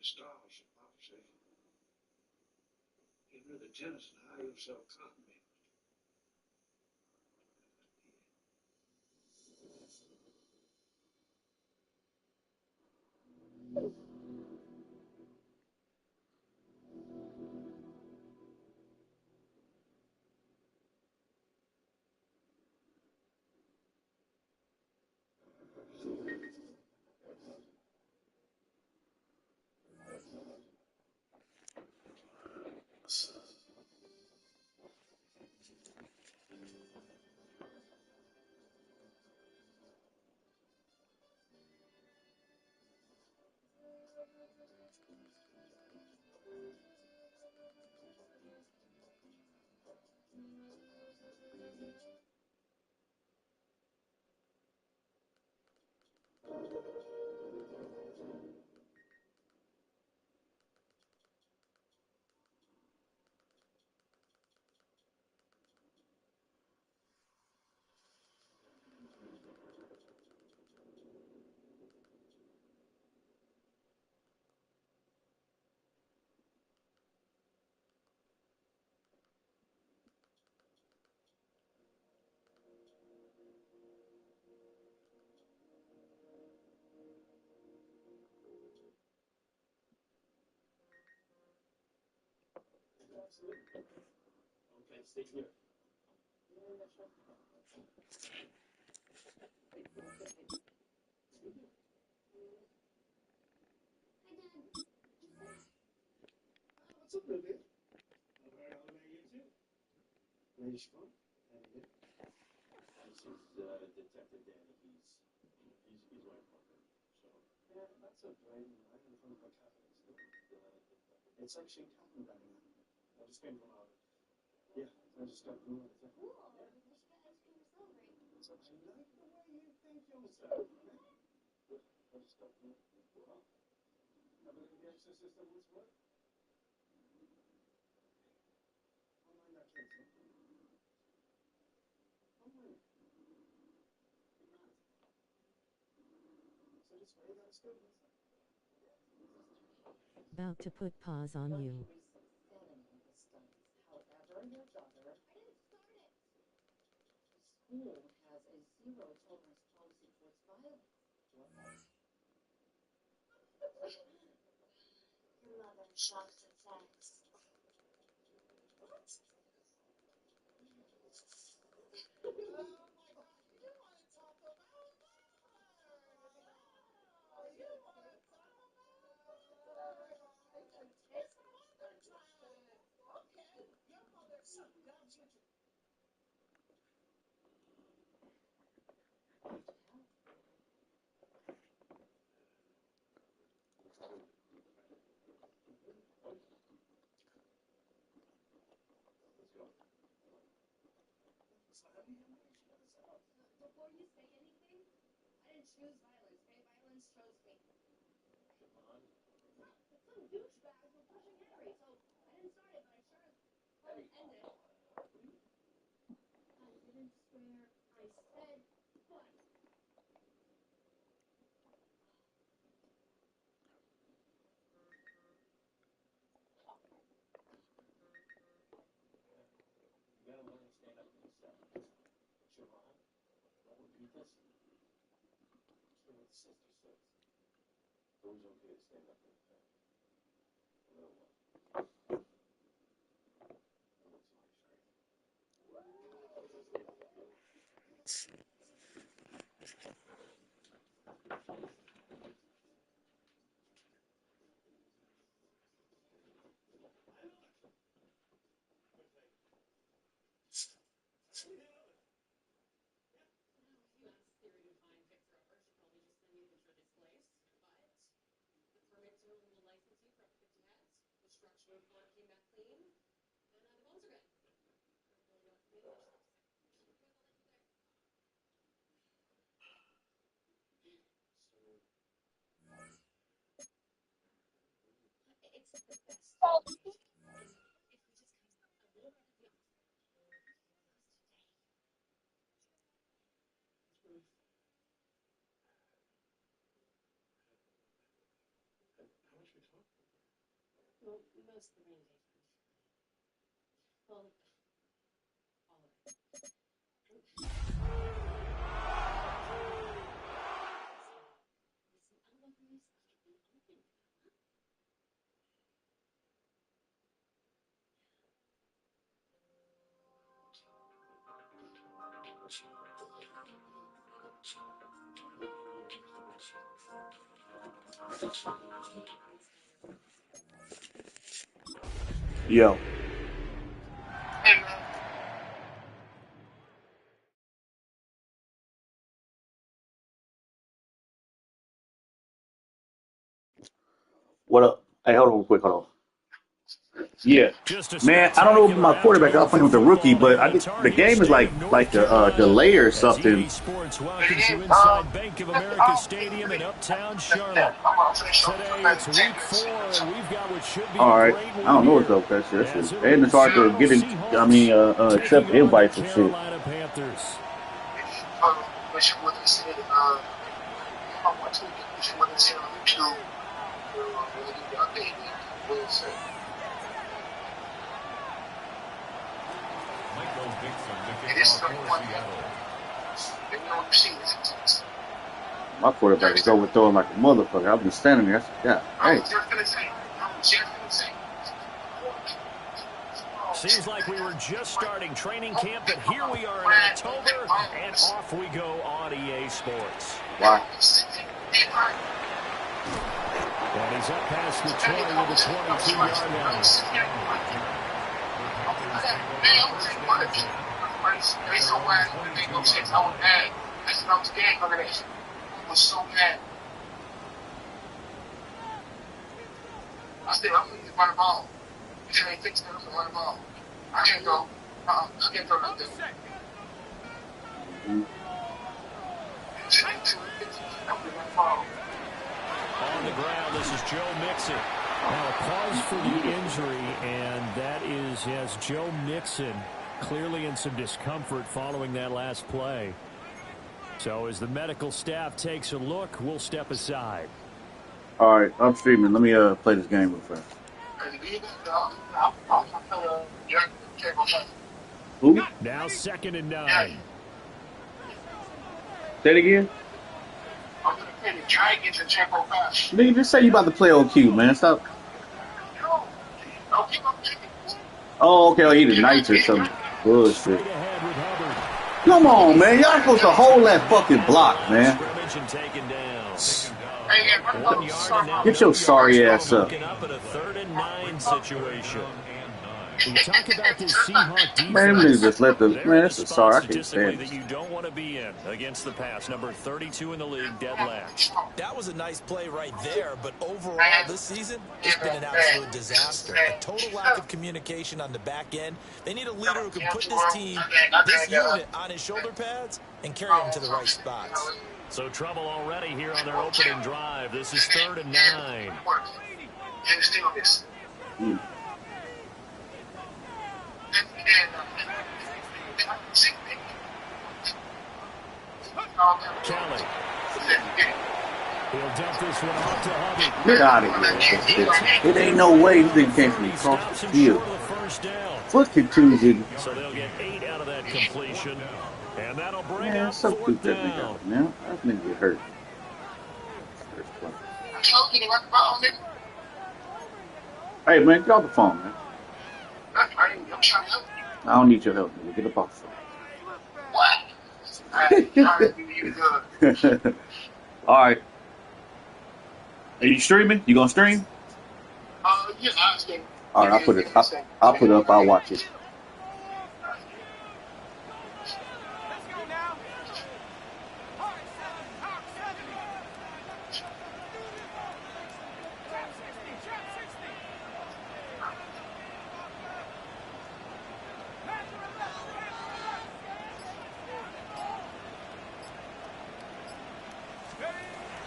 the stars, for Bob's sake. Get rid of the tennis and how you'll sell cotton mills. Okay, stay clear. What's up, baby? All right, all about you too. Nice fun. How you doing? This is Detective Danny. He's my partner. So yeah, that's a driving line in front of a cafe. It's actually cotton down now. I just came from out. Yeah, I just got through it. Cool. Yeah. We should get ice cream to celebrate. So I like the way you think yourself. I just got through it. Well, I believe the extra system was what? Oh my, that kid's so cool. Oh my. So this way, that's good. About to put paws on you. However, your daughter, I didn't start it. The school has a zero tolerance policy towards violence. Your mother shocked at sex. What? Oh my God! You want to talk about love? Oh, you want to talk about love? It's mother time. Okay, your mother shut down kitchen. Before you say anything, I didn't choose violence, okay? Violence chose me. Siobhan? Some douchebags were pushing Harry, so I didn't start it, but I sure helped end it. I didn't swear. I said what? You gotta learn to stand up for yourself. Siobhan, don't repeat this. Hear what the sister says. It's always okay to stand up for your family. A little one. And what's my strength? If you ask Theory to find fixer-upper, she'd probably just send you to the this place. But the permit to will license you for up to 50 heads. The structure report came back clean, and the bones are good. Really don't really much left to say. Otherwise, I'll let you there. It's the best. If we just come a little bit of the offer. How much we Well, most of the communication. Well, all of it. Listen, I love you, Mr. Yo. Hey, man. What up? Hey, hold on real quick. Hold on. Yeah, man. I don't know if my quarterback. I'm playing with the rookie, but I think the game is like a delay or something. Sports welcomes you inside Bank of America Stadium in Uptown Charlotte. Today it's week 4, and we've got what should be All a right. great I don't know one what's up here. with that shit. And it's hard to get in. I mean, accept invites and shit. Carolina Panthers. Wish you would have said, I want to wish you would have said on YouTube, I think it was, it is someone that, you know, you see this. My quarterback is overthrowing like a motherfucker. I've been standing there. Yeah. I Hey. was just gonna say. Seems like we were just starting training camp, but here we are in October, and off we go on EA Sports. Wow. And he's up past the 20 to the 22-yard line. They so mad when they go checks. I was mad. I said I was scared of that. I was so mad. I said, I'm going to run the ball. You said, hey, fix that. I'm going to run the ball. I can't go. I can't go like that. On the ground, this is Joe Mixon. Now a pause for the injury, and that is, yes, Joe Mixon clearly in some discomfort following that last play. So as the medical staff takes a look, we'll step aside. All right, I'm streaming. Let me play this game real fast. Who? Now 2nd and 9. Say it again. I'm going to play the Dragons and Tempo Bash. Nigga, just say you about to play OQ, man. Stop. Oh, okay. Oh, he the Knights or something. Bullshit. Come on, man. Y'all supposed to hold that fucking block, man. Get your sorry ass up. Looking up at a 3rd and 9 situation. You talk about this Seahawk defense. Man, them niggas just let the man. It's a sorry. I can't stand that it. you don't want to be in against the pass. Number 32 in the league, dead last. That was a nice play right there, but overall this season, it's been an absolute disaster. A total lack of communication on the back end. They need a leader who can put this team, this unit, on his shoulder pads and carry them to the right spots. So trouble already here on their opening drive. This is 3rd and 9. Kelly. He'll dump this one off to Hubbard. Get out of here. It ain't no way this thing came from across the field. Foot contusion. So they'll get 8 out of that completion. And that'll bring Man, up 4th substitute that nigga down. out now. That nigga get hurt. Hey, man, get off the phone, man. I don't need your help, nigga. Get up off the phone. All right. Are you streaming? You gonna stream? Yeah, All right, I'll put it up. I'll watch it.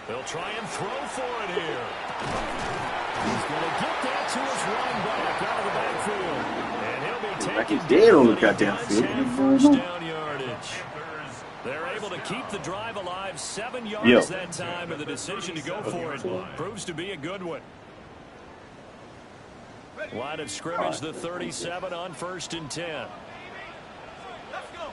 They'll try and throw for it here. He's going to get that to his running back out of the backfield. And he'll be taken Like he's dead on the goddamn field. first down yardage. They're able to keep the drive alive. 7 yards that time, and the decision to go for it proves to be a good one. Line of scrimmage, the 37 on 1st and 10. Let's go.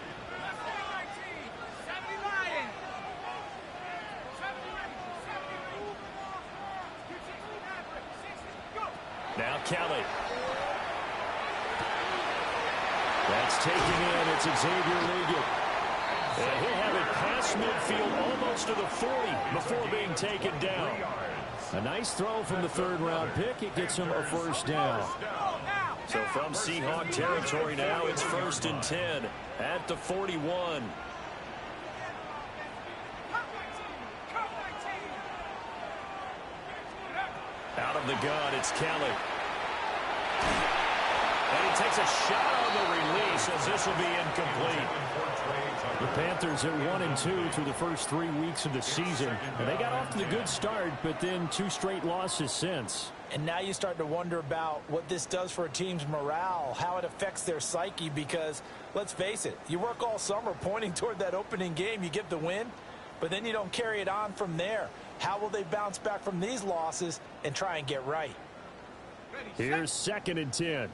Now Kelly. That's taken in. It's Xavier Ligon. And he'll have it past midfield almost to the 40 before being taken down. A nice throw from the third-round pick. It gets him a first down. So from Seahawk territory now, it's 1st and 10 at the 41. Out of the gun, it's Kelly. And he takes a shot on the release as this will be incomplete. The Panthers are 1-2 through the first 3 weeks of the season. And they got off to the good start, but then 2 straight losses since. And now you start to wonder about what this does for a team's morale, how it affects their psyche, because let's face it, you work all summer pointing toward that opening game, you get the win, but then you don't carry it on from there. How will they bounce back from these losses and try and get right? Here's 2nd and 10.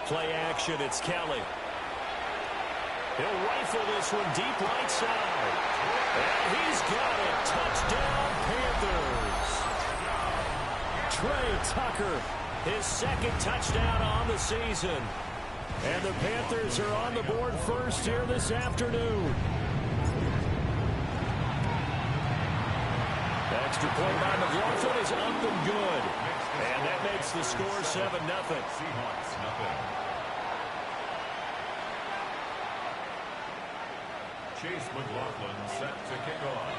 Play action, it's Kelly. He'll rifle this one deep right side. And he's got it. Touchdown, Panthers. Trey Tucker, his 2nd touchdown on the season. And the Panthers are on the board first here this afternoon. Extra point by McLaughlin is up and good. And that makes the score 7-0. Seahawks, nothing. Chase McLaughlin set to kick off.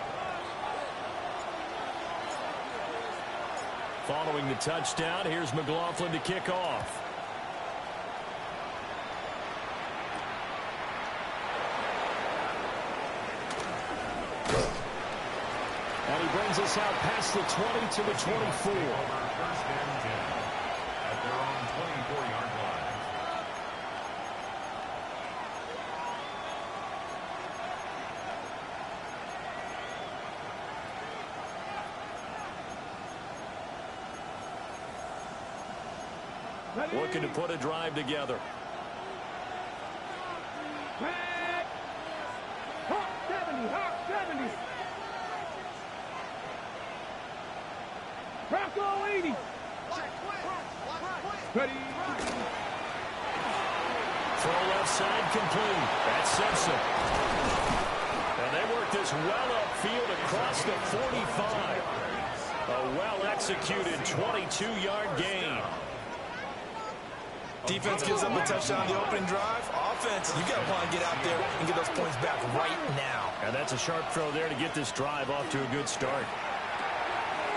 Following the touchdown, here's McLaughlin to kick off. And he brings us out past the 20 to the 24. 1st and 10 at their own 24-yard line. Looking to put a drive together. Hawk 70. Bronco 80. Ready. Throw left side complete. That's Simpson. And they work this well upfield across the 45. A well-executed 22-yard gain. Defense gives up a touchdown on the opening drive. Offense, you got to want to get out there and get those points back right now. And that's a sharp throw there to get this drive off to a good start.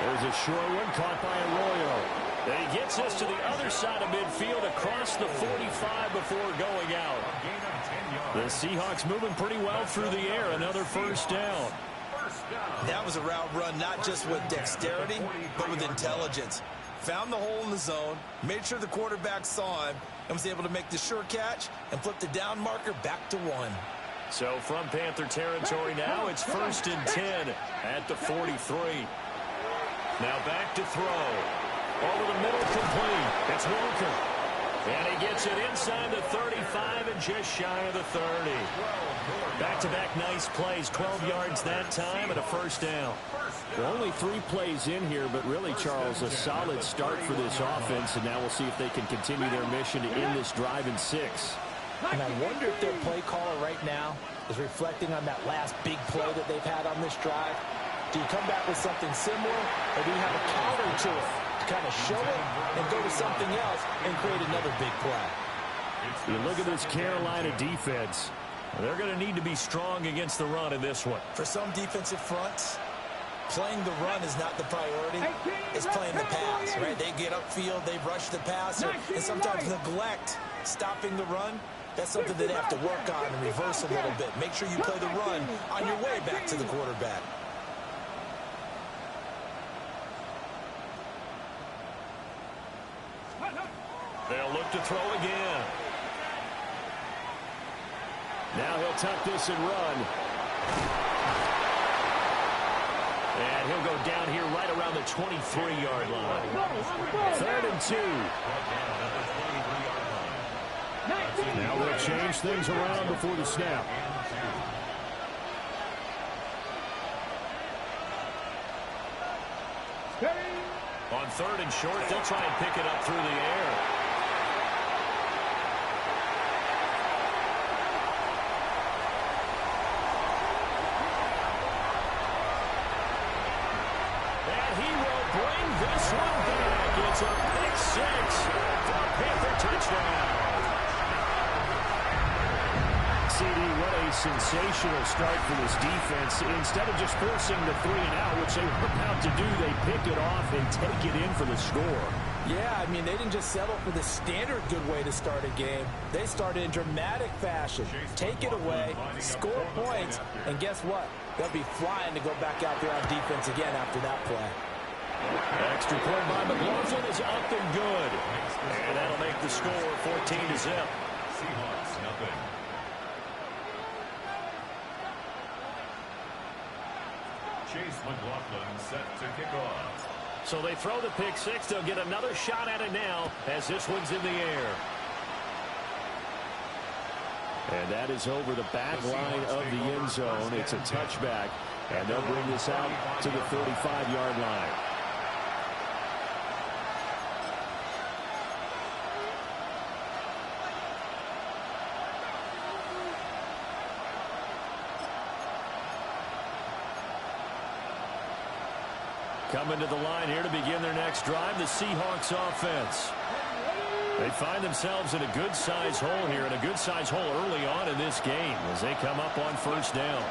There's a short one caught by Arroyo. Then he gets us to the other side of midfield across the 45 before going out. The Seahawks moving pretty well through the air. Another first down. That was a route run not just with dexterity, but with intelligence. Found the hole in the zone, made sure the quarterback saw him, and was able to make the sure catch and flip the down marker back to 1. So from Panther territory now, it's 1st and 10 at the 43. Now back to throw. Over the middle, complete. It's Walker. And he gets it inside the 35 and just shy of the 30. Back-to-back nice plays, 12 yards that time and a first down. Well, only 3 plays in here, but really, Charles, a solid start for this offense, and now we'll see if they can continue their mission to end this drive in 6. And I wonder if their play caller right now is reflecting on that last big play that they've had on this drive. Do you come back with something similar, or do you have a counter to it to kind of show it and go to something else and create another big play? You look at this Carolina defense. They're going to need to be strong against the run in this one. For some defensive fronts, playing the run is not the priority. It's playing the pass, right? They get upfield, they rush the passer, and sometimes neglect stopping the run. That's something they have to work on and reverse a little bit. Make sure you play the run on your way back to the quarterback. They'll look to throw again. Now he'll tuck this and run. And he'll go down here right around the 23-yard line. 3rd and 2. Now they'll change things around before the snap. On 3rd and short, they'll try and pick it up through the air. And he will bring this one back. It's a pick 6 for a Panther touchdown. CD, what a sensational start for this defense. Instead of just forcing the 3-and-out, which they were about to do, they pick it off and take it in for the score. Yeah, I mean, they didn't just settle for the standard good way to start a game. They started in dramatic fashion. Take it away, score points, and guess what? They'll be flying to go back out there on defense again after that play. Extra point by McLaughlin is up and good. And that'll make the score 14-0. Seahawks, nothing. Chase McLaughlin set to kick off. So they throw the pick 6. They'll get another shot at it now as this one's in the air. And that is over the back line of the end zone. It's a touchback. And they'll bring this out to the 35-yard line. Coming to the line here to begin their next drive, the Seahawks offense. They find themselves in a good-sized hole here, and a good-sized hole early on in this game as they come up on 1st down.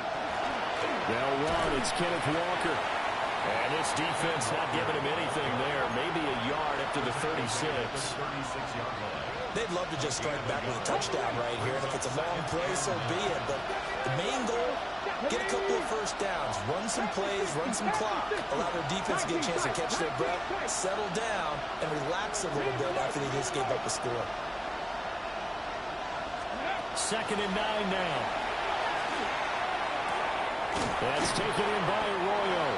They'll run. It's Kenneth Walker. And this defense not giving him anything there. Maybe a yard up to the 36. They'd love to just strike back with a touchdown right here, and if it's a long play, so be it. But the main goal, get a couple of 1st downs, run some plays, run some clock, allow their defense to get a chance to catch their breath, settle down, and relax a little bit after they just gave up a score. 2nd and 9 now. That's taken in by Arroyo.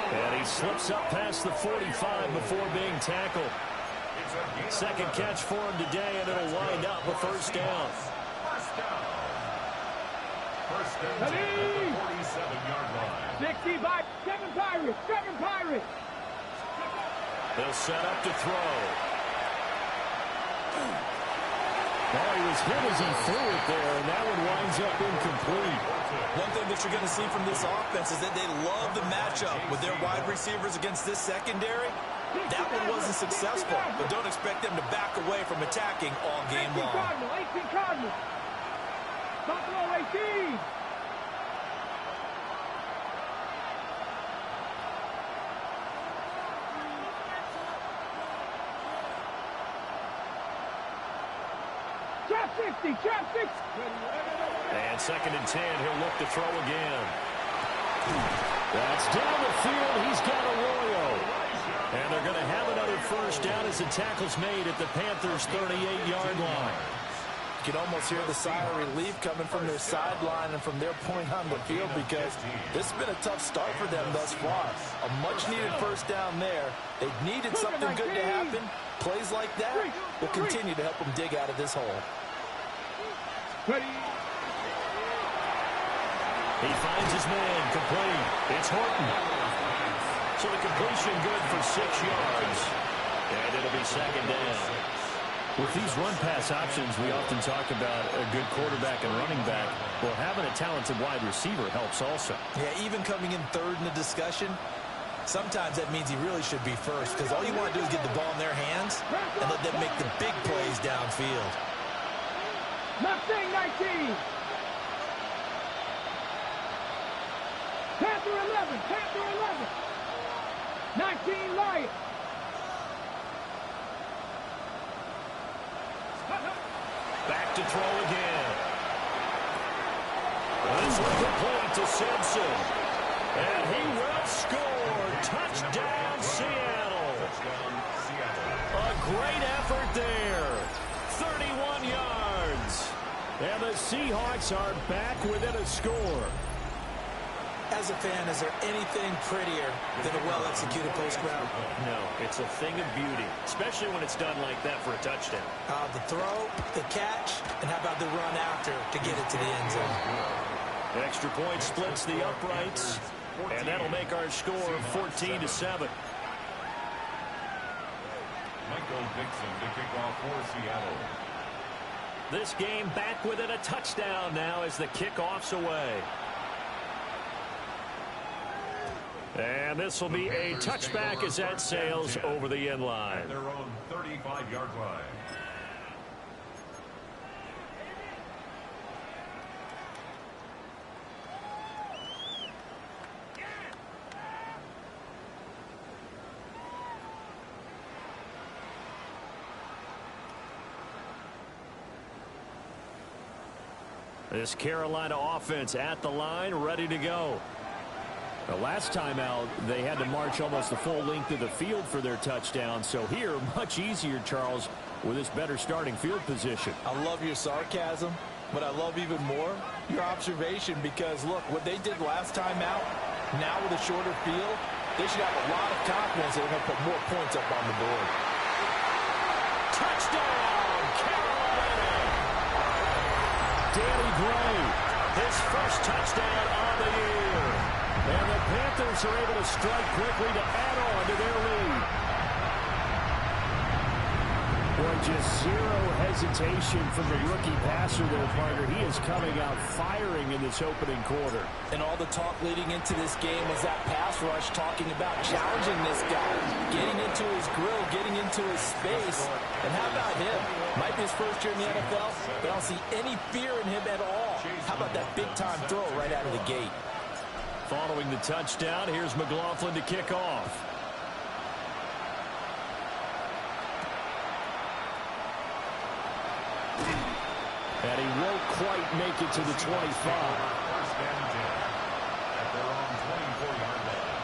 And he slips up past the 45 before being tackled. 2nd catch for him today, and it'll wind up a 1st down. 1st and 10 at the 47-yard line. 65, 7 Pirates, 7 Pirates. They'll set up to throw. Oh, he was hit as he threw it there, and that one winds up incomplete. One thing that you're going to see from this offense is that they love the matchup with their wide receivers against this secondary. That one wasn't successful, but don't expect them to back away from attacking all game long. 18 Cardinals. Buffalo 18. Trap 60, trap 60. And 2nd and 10, he'll look to throw again. That's down the field. He's got Arroyo. And they're going to have another 1st down as the tackle's made at the Panthers' 38-yard line. You can almost hear the sigh of relief coming from their sideline and from their point on the field because this has been a tough start for them thus far. A much-needed 1st down there. They needed something good to happen. Plays like that will continue to help them dig out of this hole. He finds his man, complete. It's Horton. So the completion good for 6 yards. And it'll be 2nd down. With these run-pass options, we often talk about a good quarterback and running back. Well, having a talented wide receiver helps also. Yeah, even coming in 3rd in the discussion, sometimes that means he really should be 1st because all you want to do is get the ball in their hands and let them make the big plays downfield. Mustang 19. Panther 11, Panther 11. 19 Lions. Back to throw again. This one complete to Simpson. And he will score. Touchdown, Seattle. A great effort there. 31 yards. And the Seahawks are back within a score. As a fan, is there anything prettier than a well-executed post route? No, it's a thing of beauty, especially when it's done like that for a touchdown. The throw, the catch, and how about the run after to get it to the end zone? Extra point splits the uprights, and that'll make our score 14-7. Michael Dixon to kick off for Seattle. This game back within a touchdown now as the kickoff's away. And this will be a touchback as that sails over the end line. At their own 35-yard line. This Carolina offense at the line, ready to go. The last time out, they had to march almost the full length of the field for their touchdown. So here, much easier, Charles, with this better starting field position. I love your sarcasm, but I love even more your observation because, look, what they did last time out, now with a shorter field, they should have a lot of confidence that they're going to put more points up on the board. Touchdown, Carolina! Danny Gray, his first touchdown of the year. And the Panthers are able to strike quickly to add on to their lead. Boy, just zero hesitation from the rookie passer there, partner. He is coming out firing in this opening quarter. And all the talk leading into this game was that pass rush talking about challenging this guy, getting into his grill, getting into his space. And how about him? Might be his first year in the NFL, but I don't see any fear in him at all. How about that big-time throw right out of the gate? Following the touchdown, here's McLaughlin to kick off. And he won't quite make it to the 25. First and 10 at their own 24-yard line.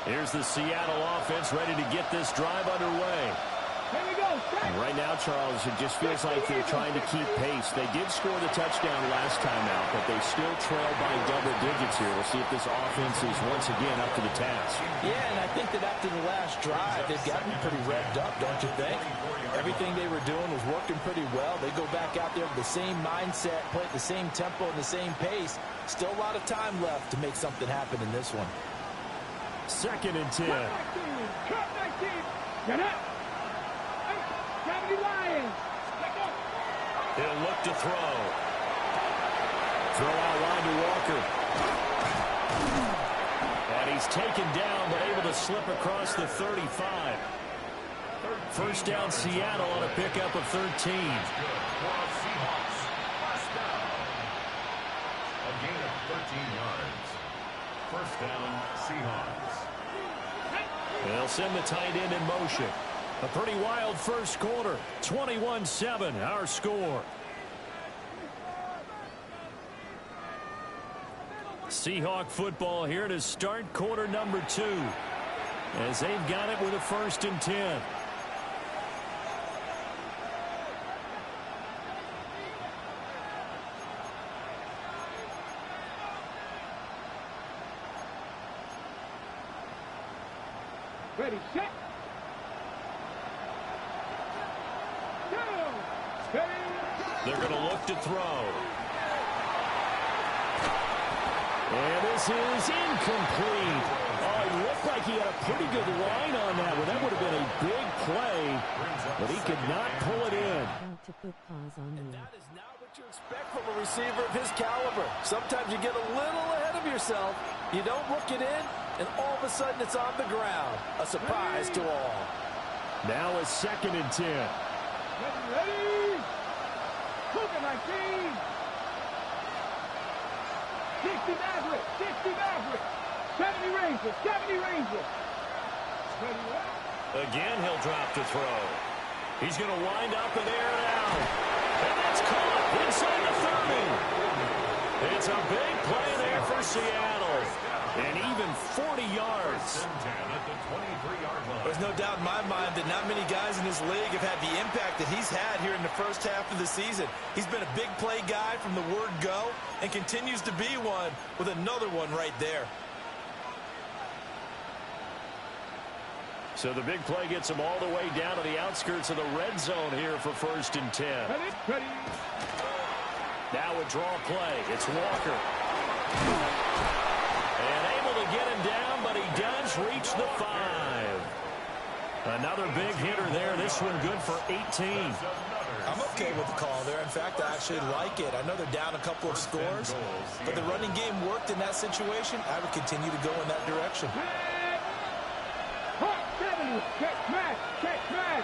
Here's the Seattle offense ready to get this drive underway. Here we go. And right now, Charles, it just feels like they're trying to keep pace. They did score the touchdown last time out, but they still trail by double digits here. We'll see if this offense is once again up to the task. Yeah, and I think that after the last drive, they've gotten pretty revved up, don't you think? Everything they were doing was working pretty well. They go back out there with the same mindset, play at the same tempo and the same pace. Still a lot of time left to make something happen in this one. 2nd and 10. Cut 19. Get up. Lions. He'll look to throw. Throw out line to Walker. And he's taken down, but able to slip across the 35. First down, Seattle on a pickup of 13. Seahawks. First down. A gain of 13 yards. First down, Seahawks. They'll send the tight end in motion. A pretty wild first quarter. 21-7, our score. Seahawk football here to start quarter number 2. As they've got it with a 1st and 10. Ready, set. They're going to look to throw. And this is incomplete. Oh, it looked like he had a pretty good line on that one. That would have been a big play, but he could not pull it in. About to put paws on you. That is not what you expect from a receiver of his caliber. Sometimes you get a little ahead of yourself. You don't look it in, and all of a sudden it's on the ground. A surprise to all. Now a 2nd and 10. Ready. Cooking 19. 60 Maverick. 60 Maverick. 70 Rangers. 70 Rangers. Again, he'll drop to throw. He's going to wind up and air it out. And that's caught inside the 30. It's a big play there for Seattle. And even 40 yards. First and 10 at the 23-yard line. There's no doubt in my mind that not many guys in this league have had the impact that he's had here in the first half of the season. He's been a big play guy from the word go and continues to be one with another one right there. So the big play gets him all the way down to the outskirts of the red zone here for first and 10. Now a draw play. It's Walker. And able to get him down, but he does reach the 5. Another big hitter there. This one good for 18. I'm okay with the call there. In fact, I actually like it. I know they're down a couple of scores, but the running game worked in that situation. I would continue to go in that direction. Check smash! Check smash!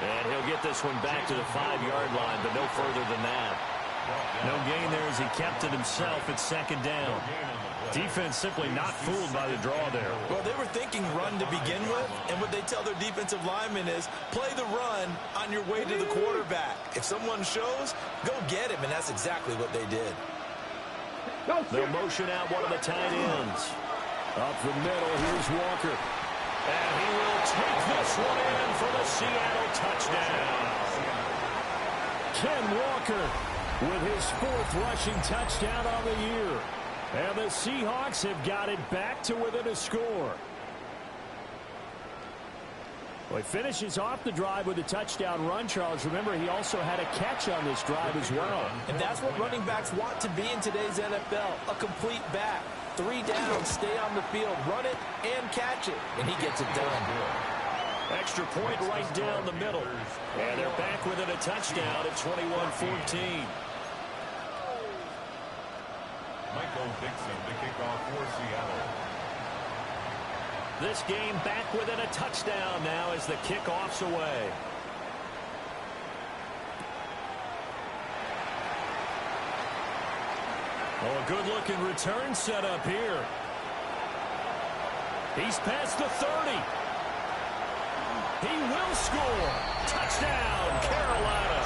And he'll get this one back to the 5-yard line, but no further than that. No gain there as he kept it himself at second down. Defense simply not fooled by the draw there. Well, they were thinking run to begin with, and what they tell their defensive linemen is play the run on your way to the quarterback. If someone shows, go get him, and that's exactly what they did. They'll motion out one of the tight ends. Up the middle, here's Walker. And he will take this one in for the Seattle touchdown. Ken Walker with his 4th rushing touchdown on the year. And the Seahawks have got it back to within a score. Well, he finishes off the drive with a touchdown run, Charles. Remember, he also had a catch on this drive as well. And that's what running backs want to be in today's NFL, a complete back. 3 downs, stay on the field, run it, and catch it. And he gets it done. Extra point right down the middle. And they're back within a touchdown at 21-14. Michael Dixon to kick off for Seattle. This game back within a touchdown now as the kickoff's away. Oh, a good-looking return set up here. He's past the 30. He will score. Touchdown, Carolina.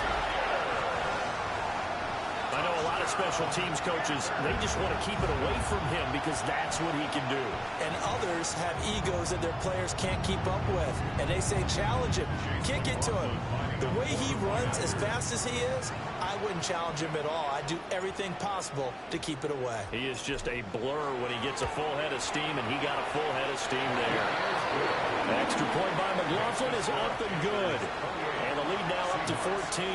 I know a lot of special teams coaches, they just want to keep it away from him because that's what he can do. And others have egos that their players can't keep up with. And they say, challenge him, kick it to him. The way he runs as fast as he is, I wouldn't challenge him at all. I'd do everything possible to keep it away. He is just a blur when he gets a full head of steam, and he got a full head of steam there. Extra point by McLaughlin is up and good. And the lead now up to 14.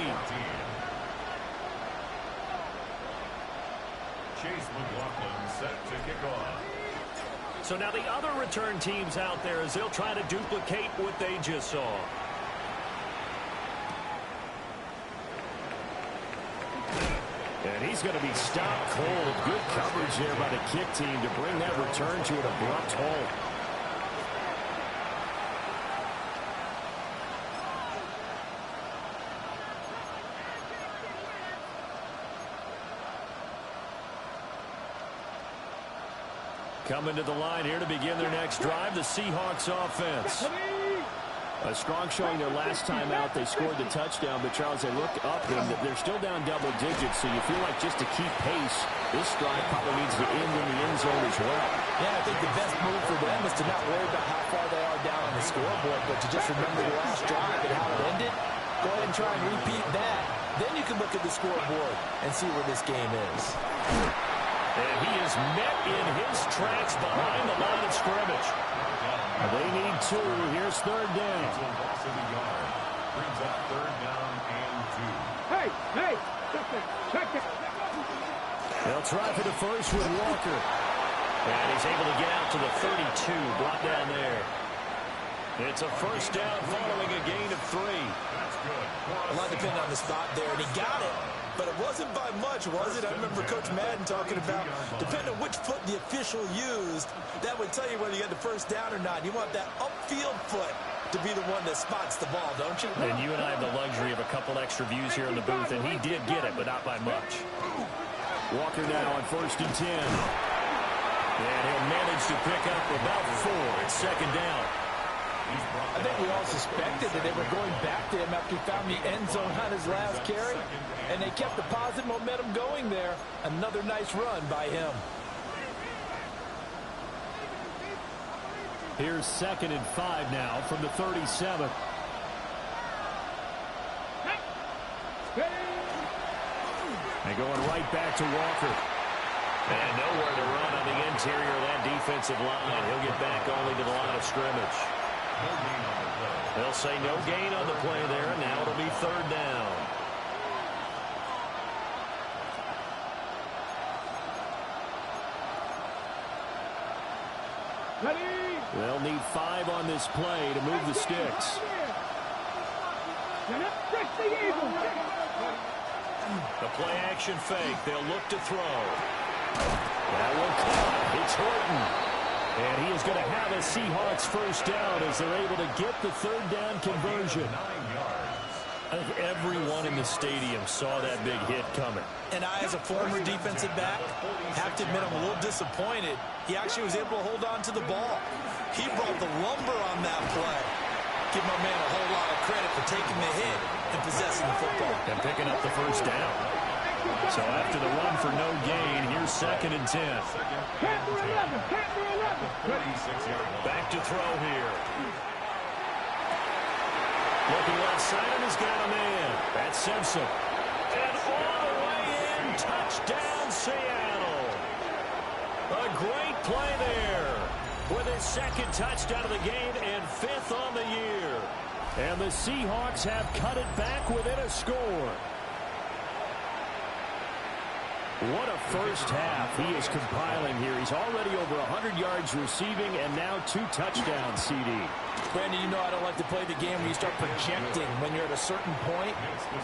Chase McLaughlin set to kick off. So now the other return teams out there as they'll try to duplicate what they just saw. And he's going to be stopped cold. Good coverage there by the kick team to bring that return to an abrupt halt. Coming to the line here to begin their next drive, the Seahawks offense. A strong showing their last time out. They scored the touchdown, but Charles, they look up and they're still down double digits, so you feel like just to keep pace, this drive probably needs to end in the end zone as well. Yeah, I think the best move for them is to not worry about how far they are down on the scoreboard, but to just remember the last drive and how it ended. Go ahead and try and repeat that. Then you can look at the scoreboard and see where this game is. And he is met in his tracks behind the line of scrimmage. They need 2. Here's third down. Brings up third down and 2. Hey, check it. They'll try for the first with Walker. And he's able to get out to the 32. Brought down there. It's a first down following a gain of 3. That's good. A lot depended on the spot there, and he got it. But it wasn't by much, was it? I remember Coach Madden talking about, depending on which foot the official used, that would tell you whether you got the first down or not. You want that upfield foot to be the one that spots the ball, don't you? And you and I have the luxury of a couple extra views here in the booth, and he did get it, but not by much. Walker now on first and 10. And he'll manage to pick up about 4 at second down. I think we all suspected that they were going back to him after he found the end zone on his last carry, and they kept the positive momentum going there. Another nice run by him. Here's 2nd and 5 now from the 37. And going right back to Walker. And nowhere to run on the interior of that defensive line. He'll get back only to the line of scrimmage. They'll say no gain on the play there, and now it'll be 3rd down. They'll need 5 on this play to move the sticks. The play action fake. They'll look to throw. That one caught. It's Horton. And he is going to have a Seahawks first down as they're able to get the 3rd down conversion. I think everyone in the stadium saw that big hit coming. And I, as a former defensive back, have to admit I'm a little disappointed. He actually was able to hold on to the ball. He brought the lumber on that play. Give my man a whole lot of credit for taking the hit and possessing the football. And picking up the first down. So after the run for no gain, here's 2nd and 10. Back to throw here. Looking left side, and he's got a man. That's Simpson. And all the way in, touchdown Seattle. A great play there with his 2nd touchdown of the game and 5th on the year. And the Seahawks have cut it back within a score. What a first half he is compiling here. He's already over 100 yards receiving and now 2 touchdowns, CD. Brandon, you know I don't like to play the game where you start projecting when you're at a certain point.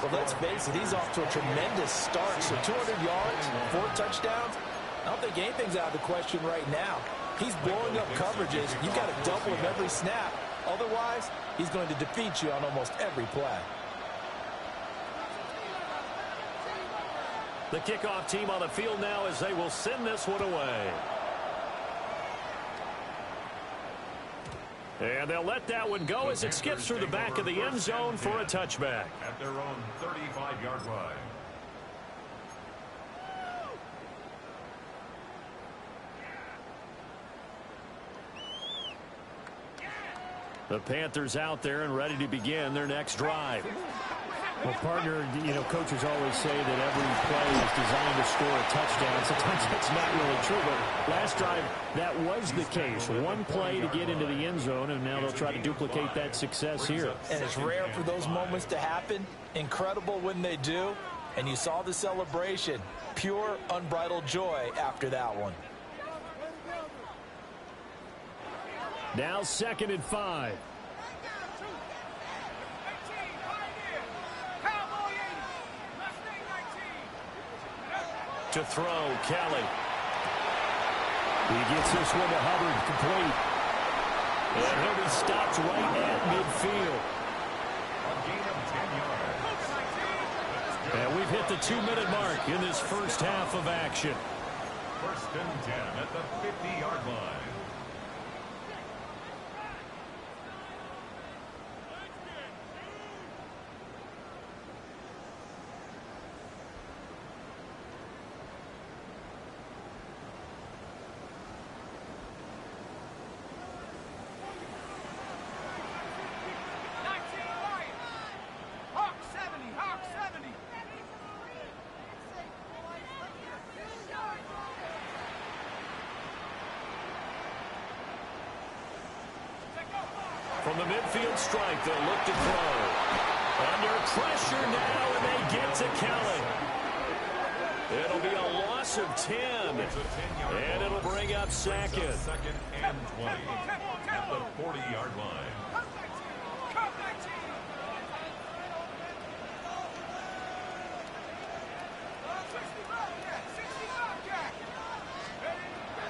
But let's face it, he's off to a tremendous start. So 200 yards, 4 touchdowns. I don't think anything's out of the question right now. He's blowing up coverages. You've got to double him every snap. Otherwise, he's going to defeat you on almost every play. The kickoff team on the field now as they will send this one away. And they'll let that one go as it skips through the back of the end zone for a touchback. At their own 35-yard line. The Panthers out there and ready to begin their next drive. Well, partner, you know, coaches always say that every play is designed to score a touchdown. Sometimes that's not really true, but last drive, that was the case. One play to get into the end zone, and now they'll try to duplicate that success here. And it's rare for those moments to happen. Incredible when they do. And you saw the celebration. Pure, unbridled joy after that one. Now 2nd and 5. To throw, Kelly. He gets this one to Hubbard, complete. And he'll be stopped right at midfield. And we've hit the 2-minute mark in this first half of action. 1st and 10 at the 50-yard line. From the midfield strike, they'll look to throw. Under pressure now, and they get to Kelly. It'll be a loss of 10. And it'll bring up 2nd. 2nd and 20 at the 40-yard line.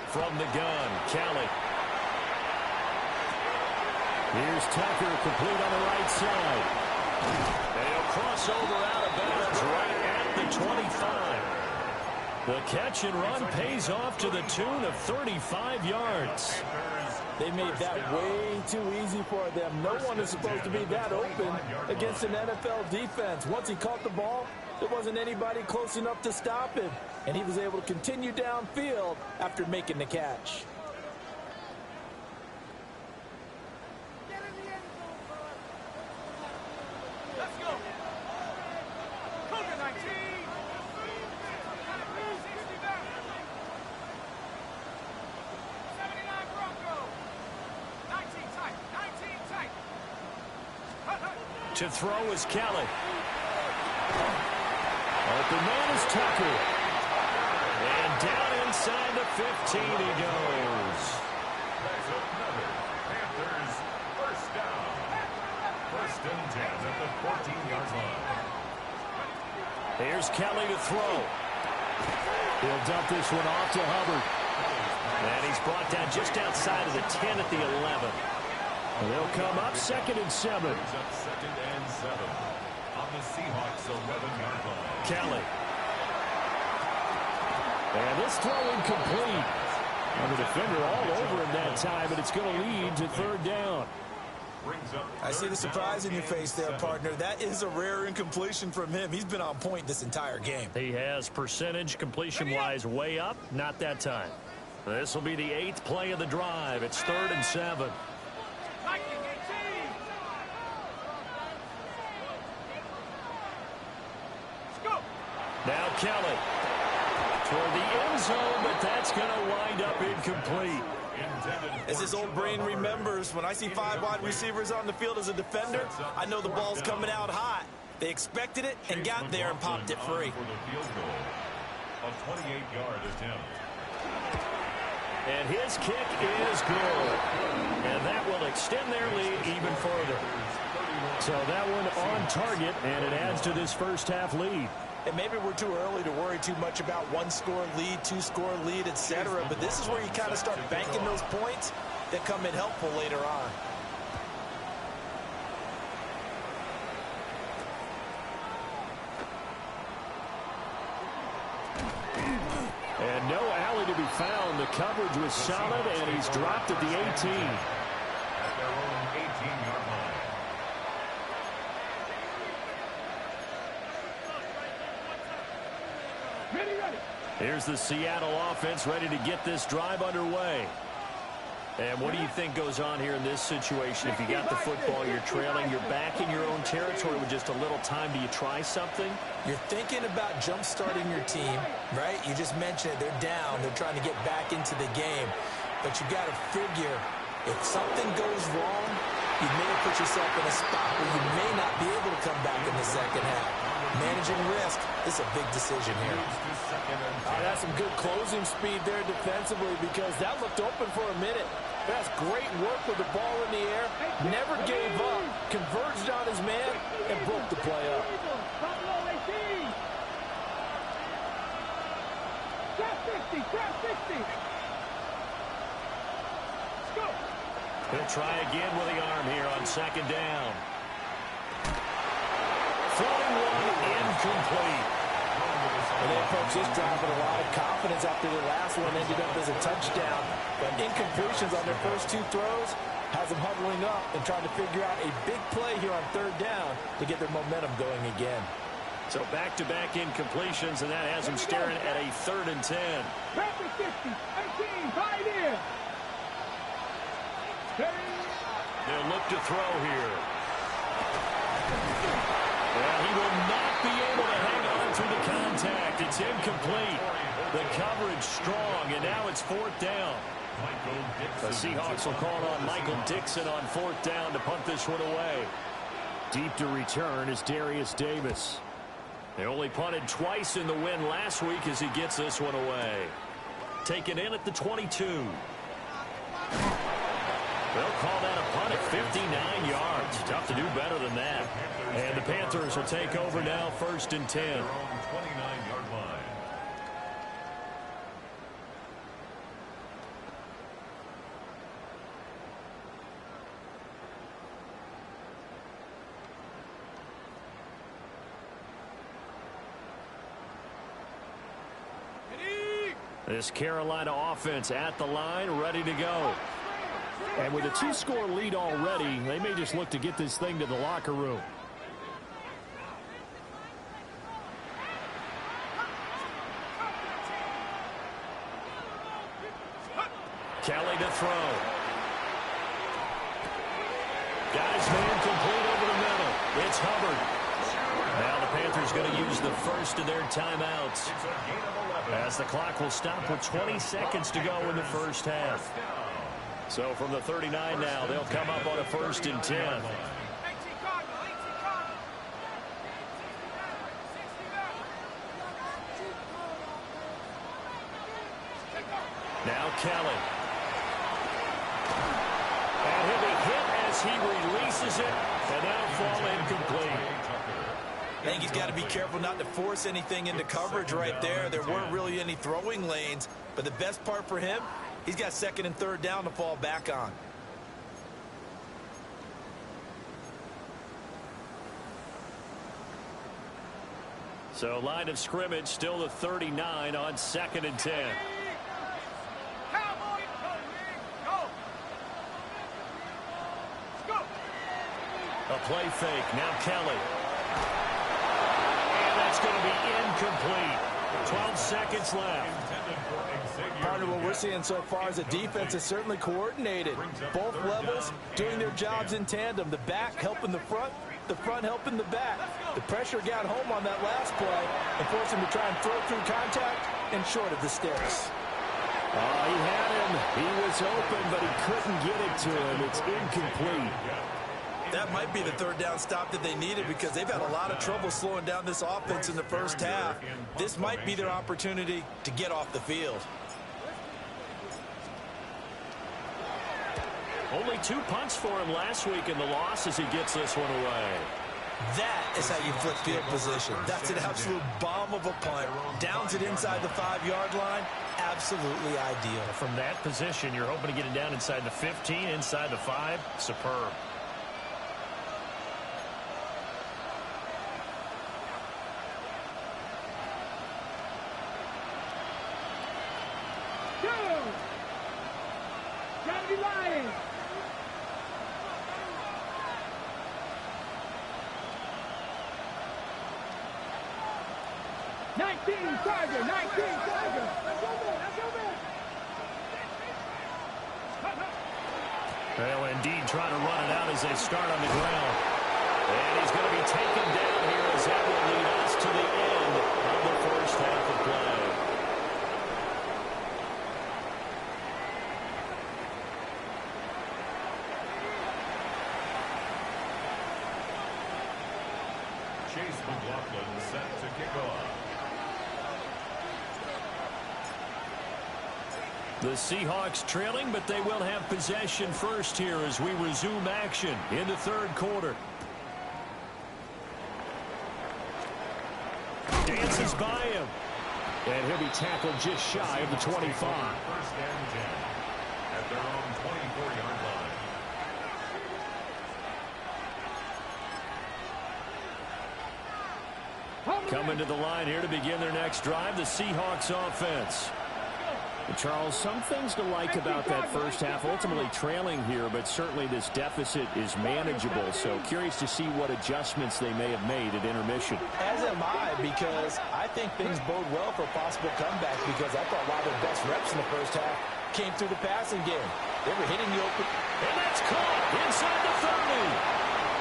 From the gun, Kelly. Here's Tucker, complete on the right side. They'll cross over out of bounds right at the 25. The catch and run pays off to the tune of 35 yards. They made that way too easy for them. No one is supposed to be that open against an NFL defense. Once he caught the ball, there wasn't anybody close enough to stop him, and he was able to continue downfield after making the catch. Let's go. Cougar 19. 60 back. 79 Broncos. 19 tight. 19 tight. To throw is Kelly. Open man is Tucker. And down inside the 15 he goes. That's another Panthers first down. First and 10 at the 14-yard line. Here's Kelly to throw. He'll dump this one off to Hubbard. And he's brought down just outside of the 10 at the 11. And they'll come up 2nd and 7. Brings up 2nd and 7 on the Seahawks 11-yard line. Kelly. And this throw incomplete. And the defender all over him that time, and it's going to lead to 3rd down. I see the surprise in your face there, partner. That is a rare incompletion from him. He's been on point this entire game. He has percentage completion-wise way up. Not that time. This will be the 8th play of the drive. It's 3rd and 7. Now Kelly toward the end zone, but that's going to wind up incomplete. As his old brain remembers, when I see 5 wide receivers on the field as a defender, I know the ball's coming out hot. They expected it and got there and popped it free. For the field goal, a 28-yard attempt. And his kick is good. And that will extend their lead even further. So that one on target, and it adds to this first half lead. And maybe we're too early to worry too much about 1-score lead, 2-score lead, etc. But this is where you kind of start banking those points that come in helpful later on. And no alley to be found. The coverage was solid, and he's dropped at the 18. At their own 18-yard line. Here's the Seattle offense ready to get this drive underway. And what do you think goes on here in this situation? If you got the football, you're trailing, you're back in your own territory with just a little time. Do you try something? You're thinking about jump-starting your team, right? You just mentioned it. They're down. They're trying to get back into the game. But you got to figure, if something goes wrong, you may have put yourself in a spot where you may not be able to come back in the second half. Managing risk is a big decision here. That's some good closing speed there defensively, because that looked open for a minute. That's great work with the ball in the air. Never gave up. Converged on his man and broke the play up. He'll try again with the arm here on 2nd down. Throwing one incomplete. And they approach this drive with a lot of confidence after the last one ended up as a touchdown. But incompletions on their first 2 throws has them huddling up and trying to figure out a big play here on 3rd down to get their momentum going again. So back-to-back incompletions, and that has them staring at a 3rd and 10. Panther 50, 18, tight end. They'll look to throw here. Well, he will not be able to hang on through the contact. It's incomplete. The coverage strong, and now it's 4th down. The Seahawks will call on Michael Dixon on 4th down to punt this one away. Deep to return is Darius Davis. They only punted twice in the win last week as he gets this one away. Taken in at the 22. They'll call that a punt at 59 yards. Tough to do better than that. And the Panthers will take over now, 1st and 10. Their own 29-yard line. This Carolina offense at the line, ready to go. And with a 2-score lead already, they may just look to get this thing to the locker room. Kelly to throw. Got his man complete over the middle. It's Hubbard. Now the Panthers going to use the first of their timeouts, as the clock will stop with 20 seconds to go in the first half. So from the 39 now, they'll come up on a 1st and 10. Now Kelly. And he'll be hit as he releases it, and that'll fall incomplete. I think he's got to be careful not to force anything into coverage right there. There weren't really any throwing lanes, but the best part for him, he's got 2nd and 3rd down to fall back on. So line of scrimmage still the 39 on 2nd and 10. A play fake. Now Kelly. And that's going to be incomplete. 12 seconds left. Partner, what we're seeing so far is the defense is certainly coordinated. Both levels doing their jobs in tandem. The back helping the front helping the back. The pressure got home on that last play and forced him to try and throw through contact and short of the sticks. He had him. He was open, but he couldn't get it to him. It's incomplete. That might be the 3rd down stop that they needed, because they've had a lot of trouble slowing down this offense in the first half. This might be their opportunity to get off the field. Only 2 punts for him last week in the loss as he gets this one away. That is how you flip field position. That's an absolute bomb of a punt. Downs it inside the 5-yard line. Absolutely ideal. From that position, you're hoping to get it down inside the 15, inside the 5. Superb. Gotta be lying. Tiger, 19 Tiger. Well, indeed, trying to run it out as they start on the ground. And he's going to be taken down here as that will lead us to the end of the first half of play. Chase McLaughlin set to kick off. The Seahawks trailing, but they will have possession first here as we resume action in the 3rd quarter. Dances by him. And he'll be tackled just shy of the 25. 1st and 10 at their own 24-yard line. Coming to the line here to begin their next drive, the Seahawks offense. And Charles, some things to like about that first half. Ultimately trailing here, but certainly this deficit is manageable. So curious to see what adjustments they may have made at intermission. As am I, because I think things bode well for a possible comeback, because I thought a lot of their best reps in the first half came through the passing game. They were hitting the open. And that's caught inside the 30.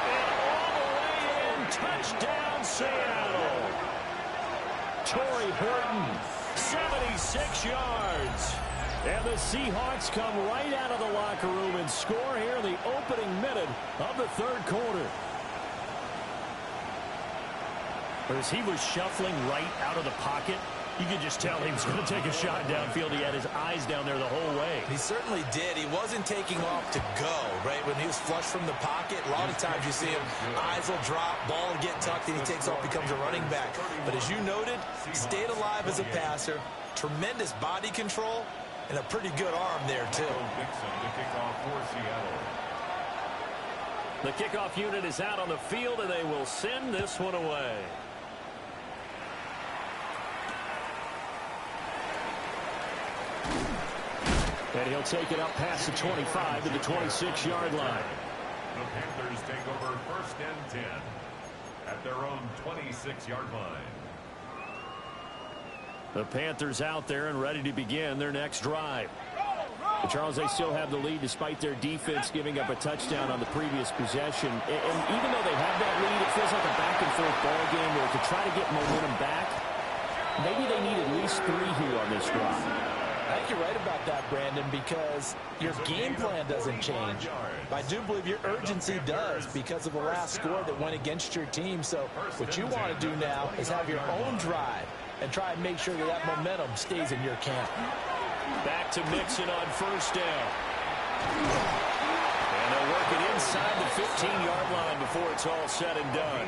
And all the way in. Touchdown, Seattle. Torrey Horton. 76 yards. And the Seahawks come right out of the locker room and score here in the opening minute of the 3rd quarter. As he was shuffling right out of the pocket, you could just tell he was going to take a shot downfield. He had his eyes down there the whole way. He certainly did. He wasn't taking off to go, right? When he was flush from the pocket, a lot of times you see him, eyes will drop, ball will get tucked, and he takes off, becomes a running back. But as you noted, stayed alive as a passer, tremendous body control, and a pretty good arm there, too. The kickoff unit is out on the field, and they will send this one away. And he'll take it up past the 25 to the 26-yard line. The Panthers take over 1st and 10 at their own 26-yard line. The Panthers out there and ready to begin their next drive. But Charles, they still have the lead despite their defense giving up a touchdown on the previous possession. And even though they have that lead, it feels like a back-and-forth ball game where to try to get momentum back, maybe they need at least 3 here on this drive. I think you're right about that, Brandon, because your game plan doesn't change. But I do believe your urgency does because of the last score that went against your team. So what you want to do now is have your own drive and try and make sure that that momentum stays in your camp. Back to Mixon on 1st down. And they'll work it inside the 15-yard line before it's all said and done.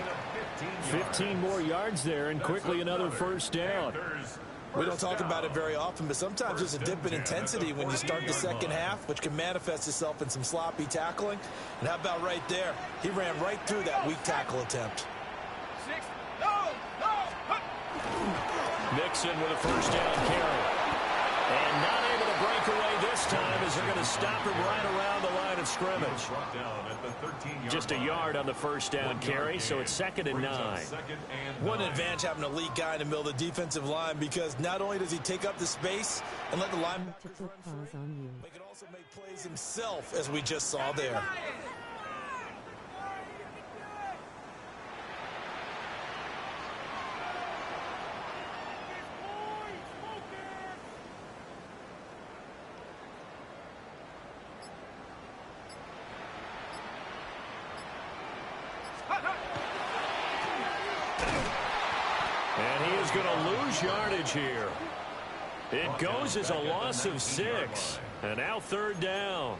15 more yards there and quickly another 1st down. We don't talk about it very often, but sometimes there's a dip in intensity when you start the second half, which can manifest itself in some sloppy tackling. And how about right there? He ran right through that weak tackle attempt. Mixon with a 1st down carry. And not able to break away this time as they're going to stop him right around the line of scrimmage. Just a yard on the 1st down carry, so it's 2nd and 9. What an advantage having a lead guy in the middle of the defensive line, because not only does he take up the space and let the linebackers run free, but he can also make plays himself, as we just saw there. And he is going to lose yardage here. It goes as a loss of 6. And now 3rd down.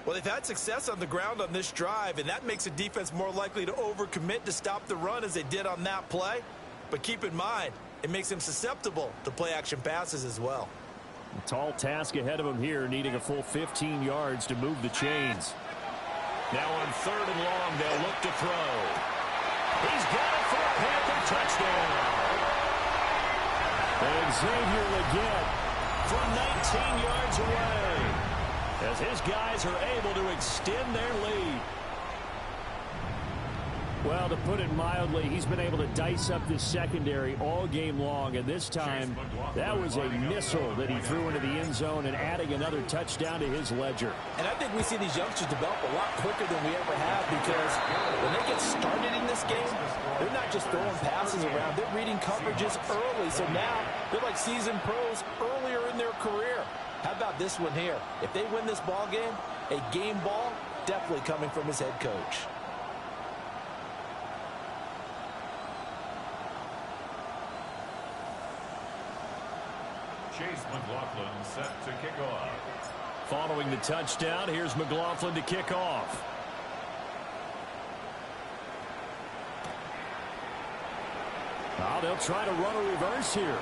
Well, they've had success on the ground on this drive, and that makes the defense more likely to overcommit to stop the run as they did on that play. But keep in mind, it makes them susceptible to play-action passes as well. A tall task ahead of him here, needing a full 15 yards to move the chains. Now on 3rd and long, they'll look to throw. He's got it for a Panther touchdown. And Xavier Legette from 19 yards away as his guys are able to extend their lead. Well, to put it mildly, he's been able to dice up this secondary all game long, and this time that was a missile that he threw into the end zone and adding another touchdown to his ledger. And I think we see these youngsters develop a lot quicker than we ever have, because when they get started in this game, they're not just throwing passes around, they're reading coverages early. So now they're like seasoned pros earlier in their career. How about this one here? If they win this ball game, a game ball definitely coming from his head coach. Chase McLaughlin set to kick off. Following the touchdown, here's McLaughlin to kick off. Now they'll try to run a reverse here.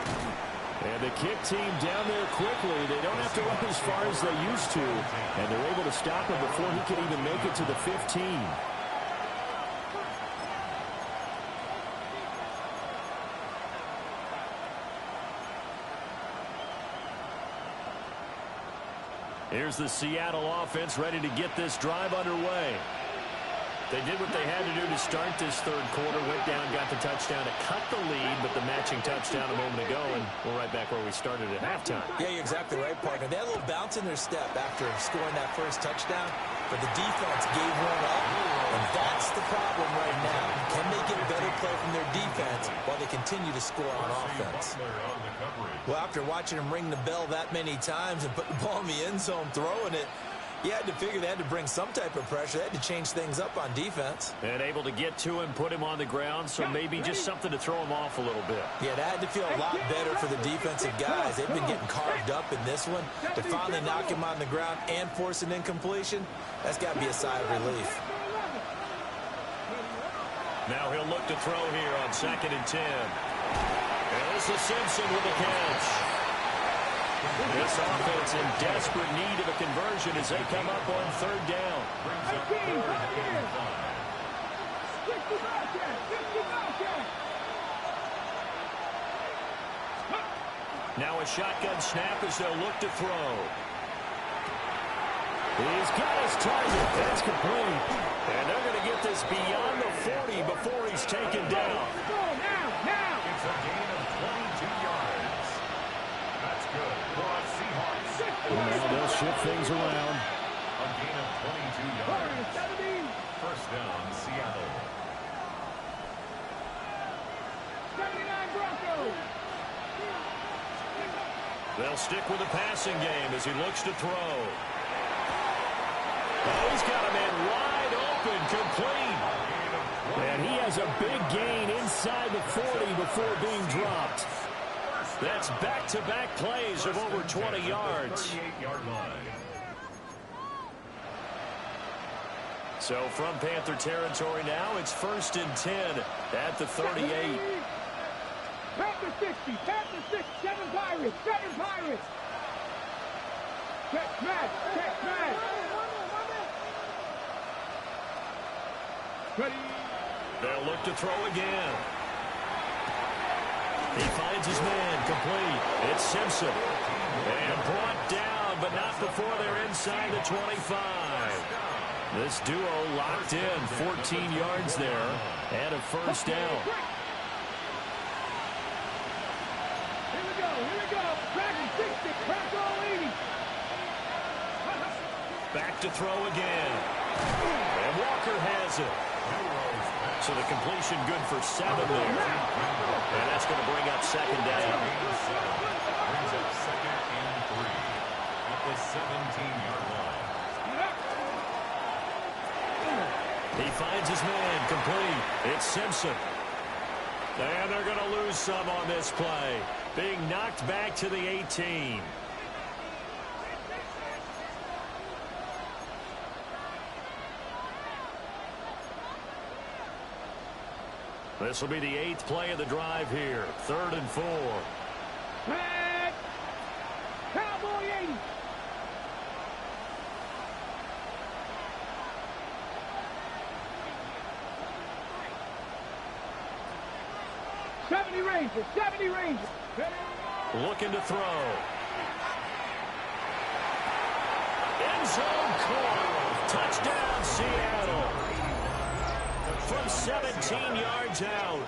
And the kick team down there quickly. They don't have to run as far as they used to. And they're able to stop him before he can even make it to the 15. Here's the Seattle offense ready to get this drive underway. They did what they had to do to start this 3rd quarter. Went down, got the touchdown to cut the lead, but the matching touchdown a moment ago, and we're right back where we started at halftime. Yeah, you're exactly right, partner. They had a little bounce in their step after scoring that first touchdown, but the defense gave one up, and that's the problem right now. Can they get better play from their defense while they continue to score on offense? Well, after watching them ring the bell that many times and put the ball in the end zone, throwing it, you had to figure they had to bring some type of pressure. They had to change things up on defense. And able to get to him, put him on the ground, so maybe just something to throw him off a little bit. Yeah, that had to feel a lot better for the defensive guys. They've been getting carved up in this one. To finally knock him on the ground and force an incompletion, that's got to be a sigh of relief. Now he'll look to throw here on 2nd and 10. And this is Simpson with the catch. This offense in desperate need of a conversion as they come up on 3rd down. Now a shotgun snap as they'll look to throw. He's got his target. That's complete. And they're going to get this beyond the 40 before he's taken down. Go now! It's a gain of 22 yards. That's good for the Seahawks. Well, they'll shift things around. A gain of 22 yards. First down, Seattle. 79 Broncos. They'll stick with the passing game as he looks to throw. Oh, he's got a man wide open, complete. And he has a big gain inside the 40 before being dropped. That's back-to-back plays of over 20 yards. 38-yard line. So from Panther territory now, it's 1st and 10 at the 38. Panther 60, Panther 6, 7 Pirates, 7 Pirates. Check match. Ready. They'll look to throw again. He finds his man, complete. It's Simpson. And brought down, but not before they're inside the 25. This duo locked in, 14 yards there, and a first down. Here we go. Dragon 60, crack all 80. Back to throw again. And Walker has it. So the completion good for 7 there. And that's going to bring up second down. Brings up 2nd and 3 at the 17-yard line. He finds his man, complete. It's Simpson. And they're going to lose some on this play. Being knocked back to the 18. This will be the 8th play of the drive here. 3rd and 4. Back. Cowboy 80. '70 Rangers. Looking to throw. End zone call. Touchdown, Seattle. From 17 yards out.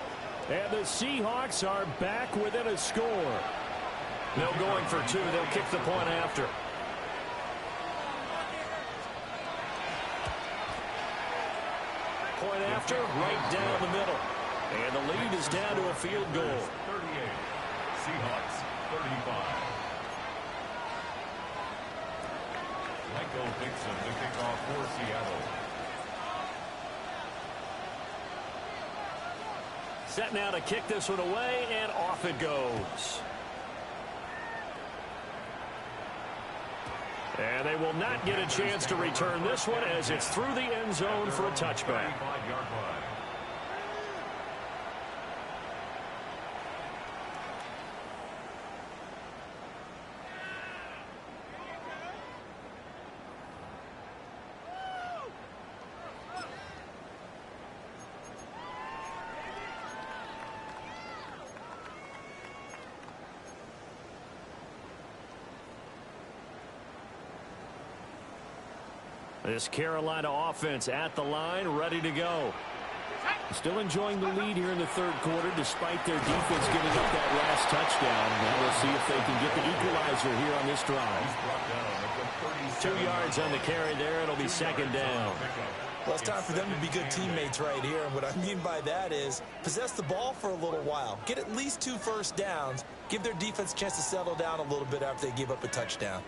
And the Seahawks are back within a score. No going for 2. They'll kick the point after. Point after, right down the middle. And the lead is down to a field goal. 38. Seahawks, 35. Michael Dixon, the kickoff for Seattle. Set now to kick this one away, and off it goes. And they will not get a chance to return this one as it's through the end zone for a touchback. 35-yard line. This Carolina offense at the line, ready to go. Still enjoying the lead here in the 3rd quarter, despite their defense giving up that last touchdown. Now we'll see if they can get the equalizer here on this drive. 2 yards on the carry there. It'll be 2nd down. Well, it's time for them to be good teammates right here. And what I mean by that is possess the ball for a little while. Get at least 2 first downs. Give their defense a chance to settle down a little bit after they give up a touchdown.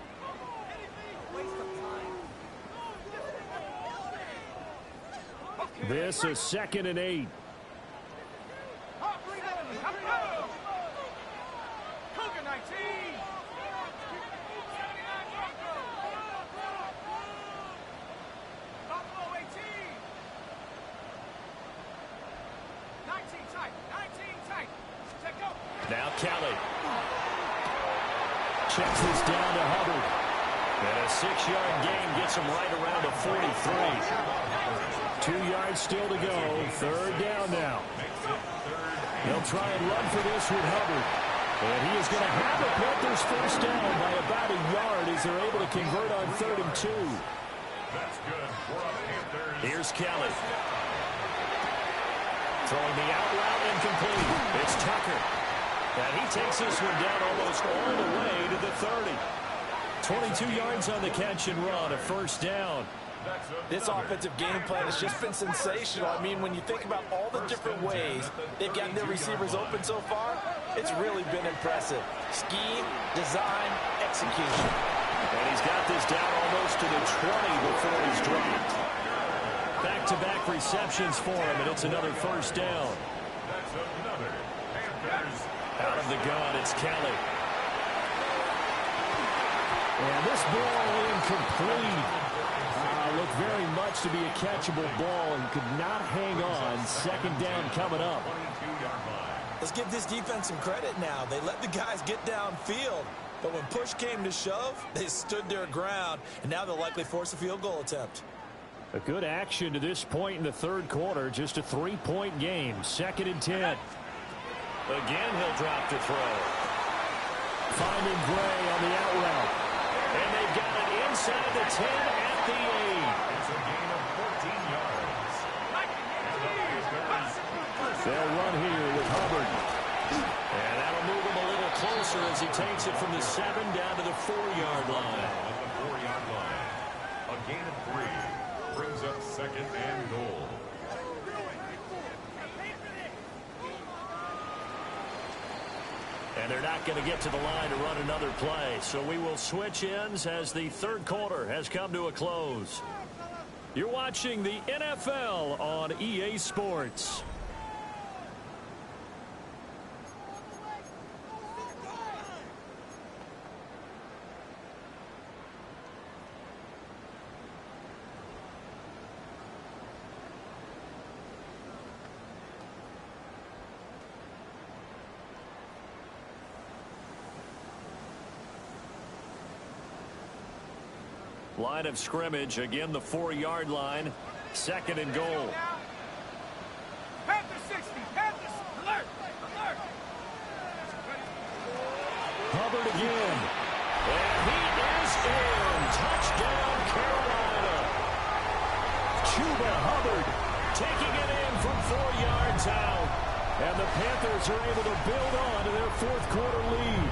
This is 2nd and 8. Cougar 19. Buffalo 18. 19 tight. Take go. Now Kelly. Checks this down to Hubbard. And a 6-yard gain gets him right around the 43. 2 yards still to go. 3rd down now. They'll try and run for this with Hubbard. And he is going to have the Panthers first down by about a yard as they're able to convert on 3rd and 2. That's good for a Panthers. Here's Kelly. Throwing the out route incomplete. It's Tucker. And he takes this one down almost all the way to the 30. 22 yards on the catch and run, a first down. This offensive game plan has just been sensational. I mean, when you think about all the different ways they've gotten their receivers open so far, it's really been impressive. Scheme, design, execution. And he's got this down almost to the 20 before he's dropped. Back-to-back receptions for him, and it's another first down. That's another Panthers. Out of the gun, it's Kelly. And this ball incomplete. Looked very much to be a catchable ball and could not hang on. Second down coming up. Let's give this defense some credit now. They let the guys get downfield, but when push came to shove, they stood their ground, and now they'll likely force a field goal attempt. A good action to this point in the third quarter. Just a 3-point game. 2nd and 10. Again, he'll drop to throw. Finding Gray on the out route. And they've got it inside the 10 at the 8. It's a gain of 14 yards. And the Panthers. They'll run here with Hubbard. And that'll move him a little closer as he takes it from the 7 down to the 4-yard line. At the 4-yard line. A gain of 3 brings up 2nd and goal. And they're not going to get to the line to run another play. So we will switch ends as the third quarter has come to a close. You're watching the NFL on EA Sports. Line of scrimmage, again the 4-yard line, 2nd and goal. Panthers 60, Panthers, alert, alert. Hubbard again. And he is in. Touchdown, Carolina. Chuba Hubbard taking it in from 4 yards out. And the Panthers are able to build on to their 4th quarter lead.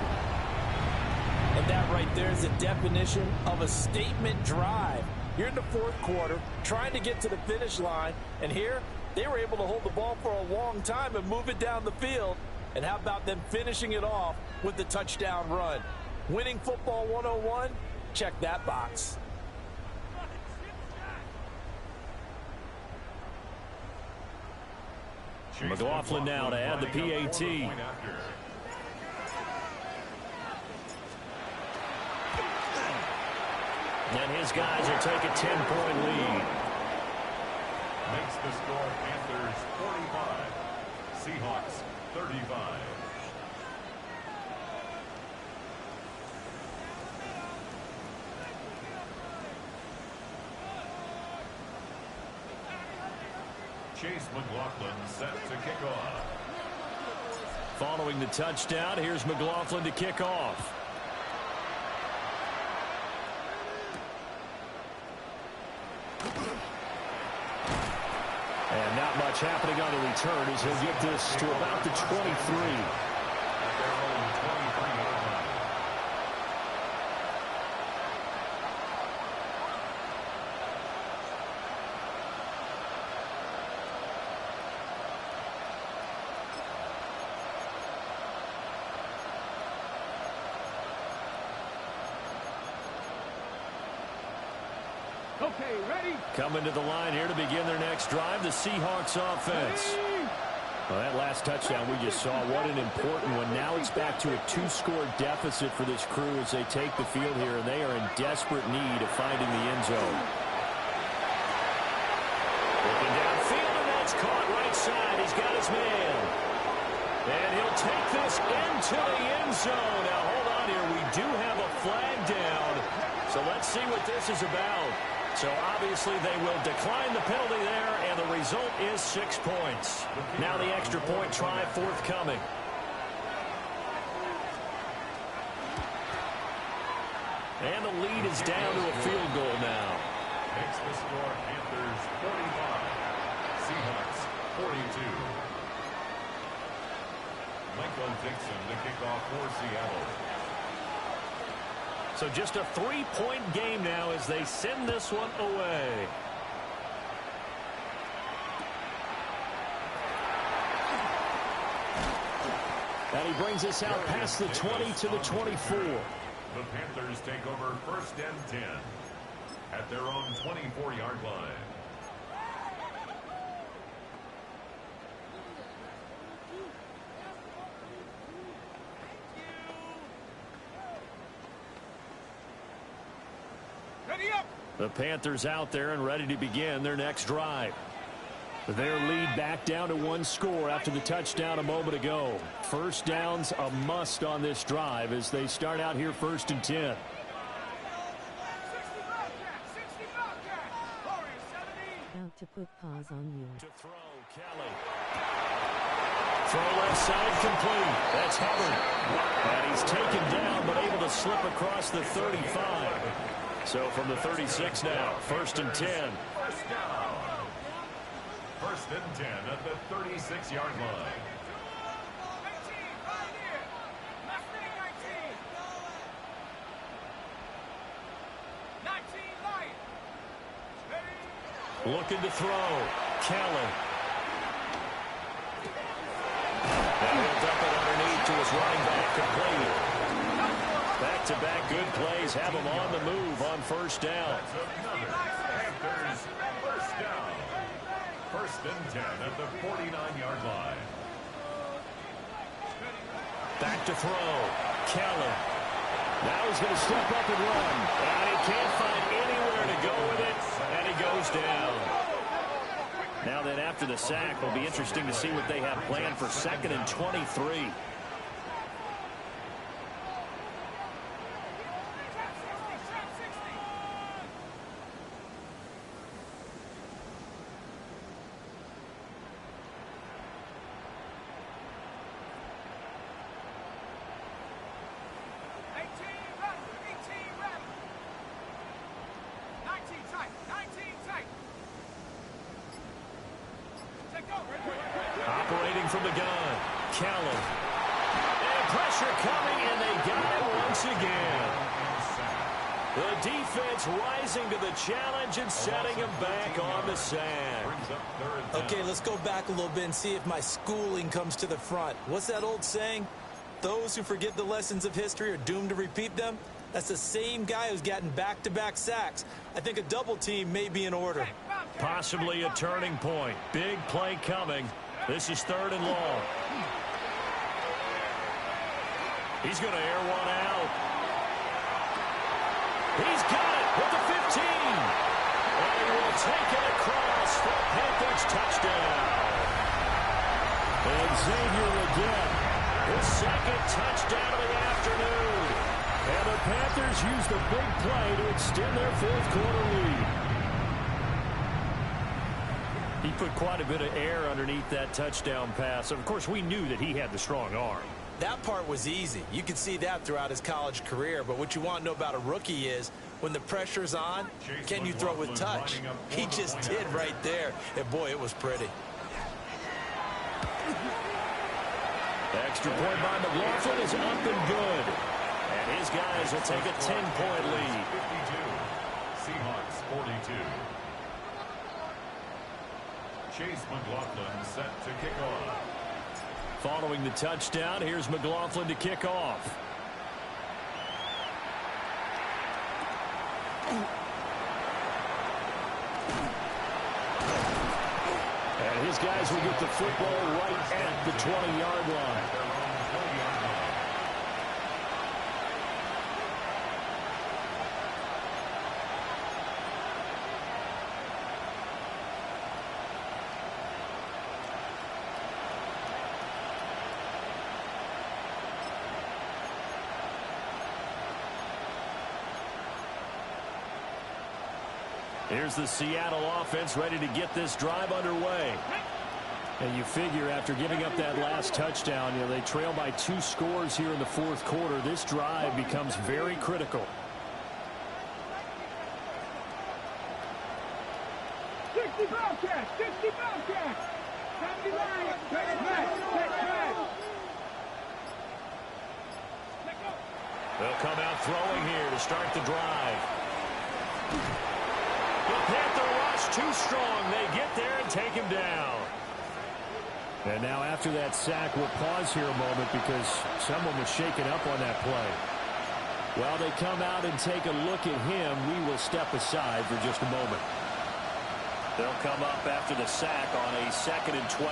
And that right there is the definition of a statement drive. You're in the 4th quarter, trying to get to the finish line, and here they were able to hold the ball for a long time and move it down the field. And how about them finishing it off with the touchdown run? Winning football 101? Check that box. McLaughlin now to add the PAT. And his guys will take a 10-point lead. Makes the score Panthers 45, Seahawks 35. Chase McLaughlin set to kick off. Following the touchdown, here's McLaughlin to kick off. And not much happening on the return as he'll get this to about the 23. At their own 23-yard line. Okay, ready? Coming to the line here to begin their next drive, the Seahawks offense. Well, that last touchdown we just saw, what an important one. Now it's back to a 2-score deficit for this crew as they take the field here, and they are in desperate need of finding the end zone. Looking downfield, and that's caught right side. He's got his man. And he'll take this into the end zone. Now, hold on here. We do have a flag down. So let's see what this is about. So obviously they will decline the penalty there, and the result is 6 points. Now the extra point try forthcoming. And the lead is down to a field goal now. Makes the score Panthers 45, Seahawks 42. Michael Dixon to kick off for Seattle. So just a 3-point game now as they send this one away. And he brings us out past the 20 to the 24. The Panthers take over 1st and 10 at their own 24-yard line. The Panthers out there and ready to begin their next drive. Their lead back down to 1 score after the touchdown a moment ago. First down's a must on this drive as they start out here 1st and 10. Out to put paws on you. To throw, Kelly. Throw left side complete. That's Hubbard. And he's taken down but able to slip across the 35. So from the 36 now, 1st and 10. First down. 1st and 10 at the 36-yard line. Looking to throw. Kelly. And he'll dump it underneath to his running back complete. Back-to-back good plays have him on the move on 1st down. That's another Panthers first down. 1st and 10 at the 49-yard line. Back to throw. Kelly. Now he's going to step up and run. And he can't find anywhere to go with it. And he goes down. Now then after the sack, it'll be interesting to see what they have planned for 2nd and 23. Operating from the gun, Kelly. And pressure coming, and they got him once again. The defense rising to the challenge and setting him back on the sand. Okay, let's go back a little bit and see if my schooling comes to the front. What's that old saying? Those who forget the lessons of history are doomed to repeat them. That's the same guy who's gotten back-to-back sacks. I think a double team may be in order. Possibly a turning point. Big play coming. This is 3rd and long. He's going to air one out. He's got it with the 15. And he will take it across for a Panthers touchdown. And Xavier again, his 2nd touchdown of the afternoon. And the Panthers use the big play to extend their 4th quarter lead. He put quite a bit of air underneath that touchdown pass. Of course, we knew that he had the strong arm. That part was easy. You could see that throughout his college career. But what you want to know about a rookie is when the pressure's on, can you throw with touch? He just did right there. And, boy, it was pretty. The extra point by McLaughlin is up and good. And his guys will take a 10-point lead. 52, Seahawks 42. Chase McLaughlin set to kick off. Following the touchdown, here's McLaughlin to kick off. And his guys will get the football right at the 20-yard line. Here's the Seattle offense ready to get this drive underway. And you figure after giving up that last touchdown, they trail by 2 scores here in the 4th quarter. This drive becomes very critical. 60 Bobcats, 60 Bobcats. 70 Lions, take back, take back. They'll come out throwing here to start the drive. The Panther rush too strong. They get there and take him down. And now after that sack, we'll pause here a moment because someone was shaken up on that play. While they come out and take a look at him, we will step aside for just a moment. They'll come up after the sack on a 2nd and 12.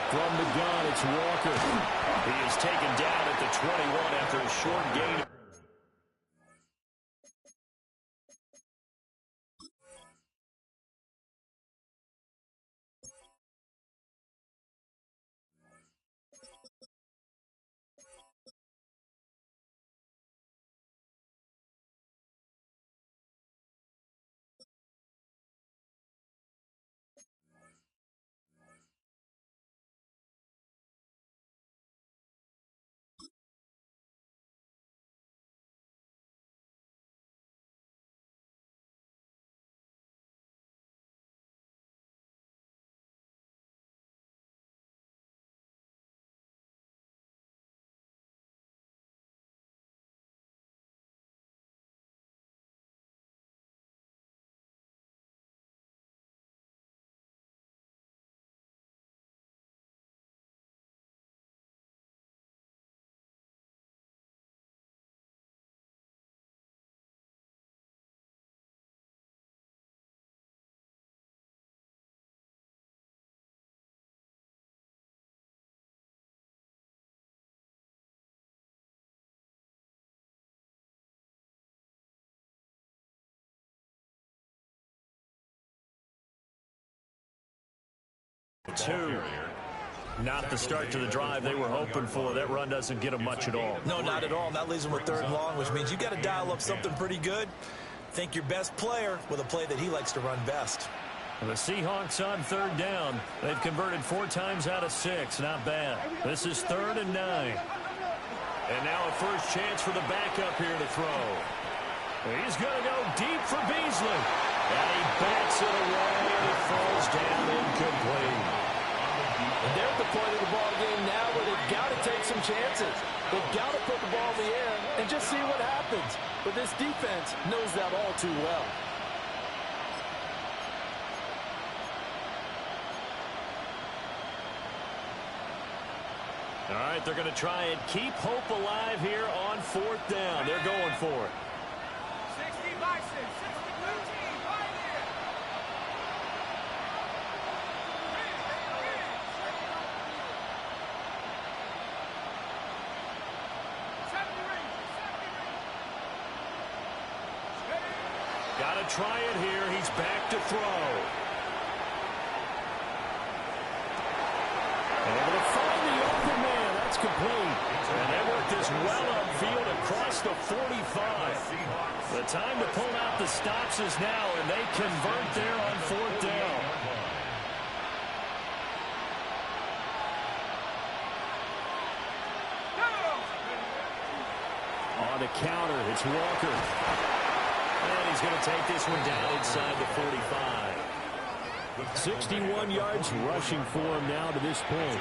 From the gun, it's Walker. He is taken down at the 21 after a short gain. Two. Not the start to the drive they were hoping for. That run doesn't get them much at all. No, not at all. That leaves them with 3rd and long, which means you got to dial up something pretty good. Think your best player with a play that he likes to run best. The Seahawks on 3rd down. They've converted 4 times out of 6. Not bad. This is 3rd and 9. And now a first chance for the backup here to throw. He's going to go deep for Beasley. And he backs it away, and it falls down incomplete. And they're at the point of the ball game now where they've got to take some chances. They've got to put the ball in the air and just see what happens. But this defense knows that all too well. All right, they're going to try and keep hope alive here on 4th down. They're going for it. 60 Bison, 60 blue team, right here. Got to try it here. He's back to throw. Able to find the open man. That's complete. And they work this well upfield across the 45. The time to pull out the stops is now, and they convert there on 4th down. On the counter, it's Walker. And he's going to take this one down inside the 45. 61 yards rushing for him now to this point.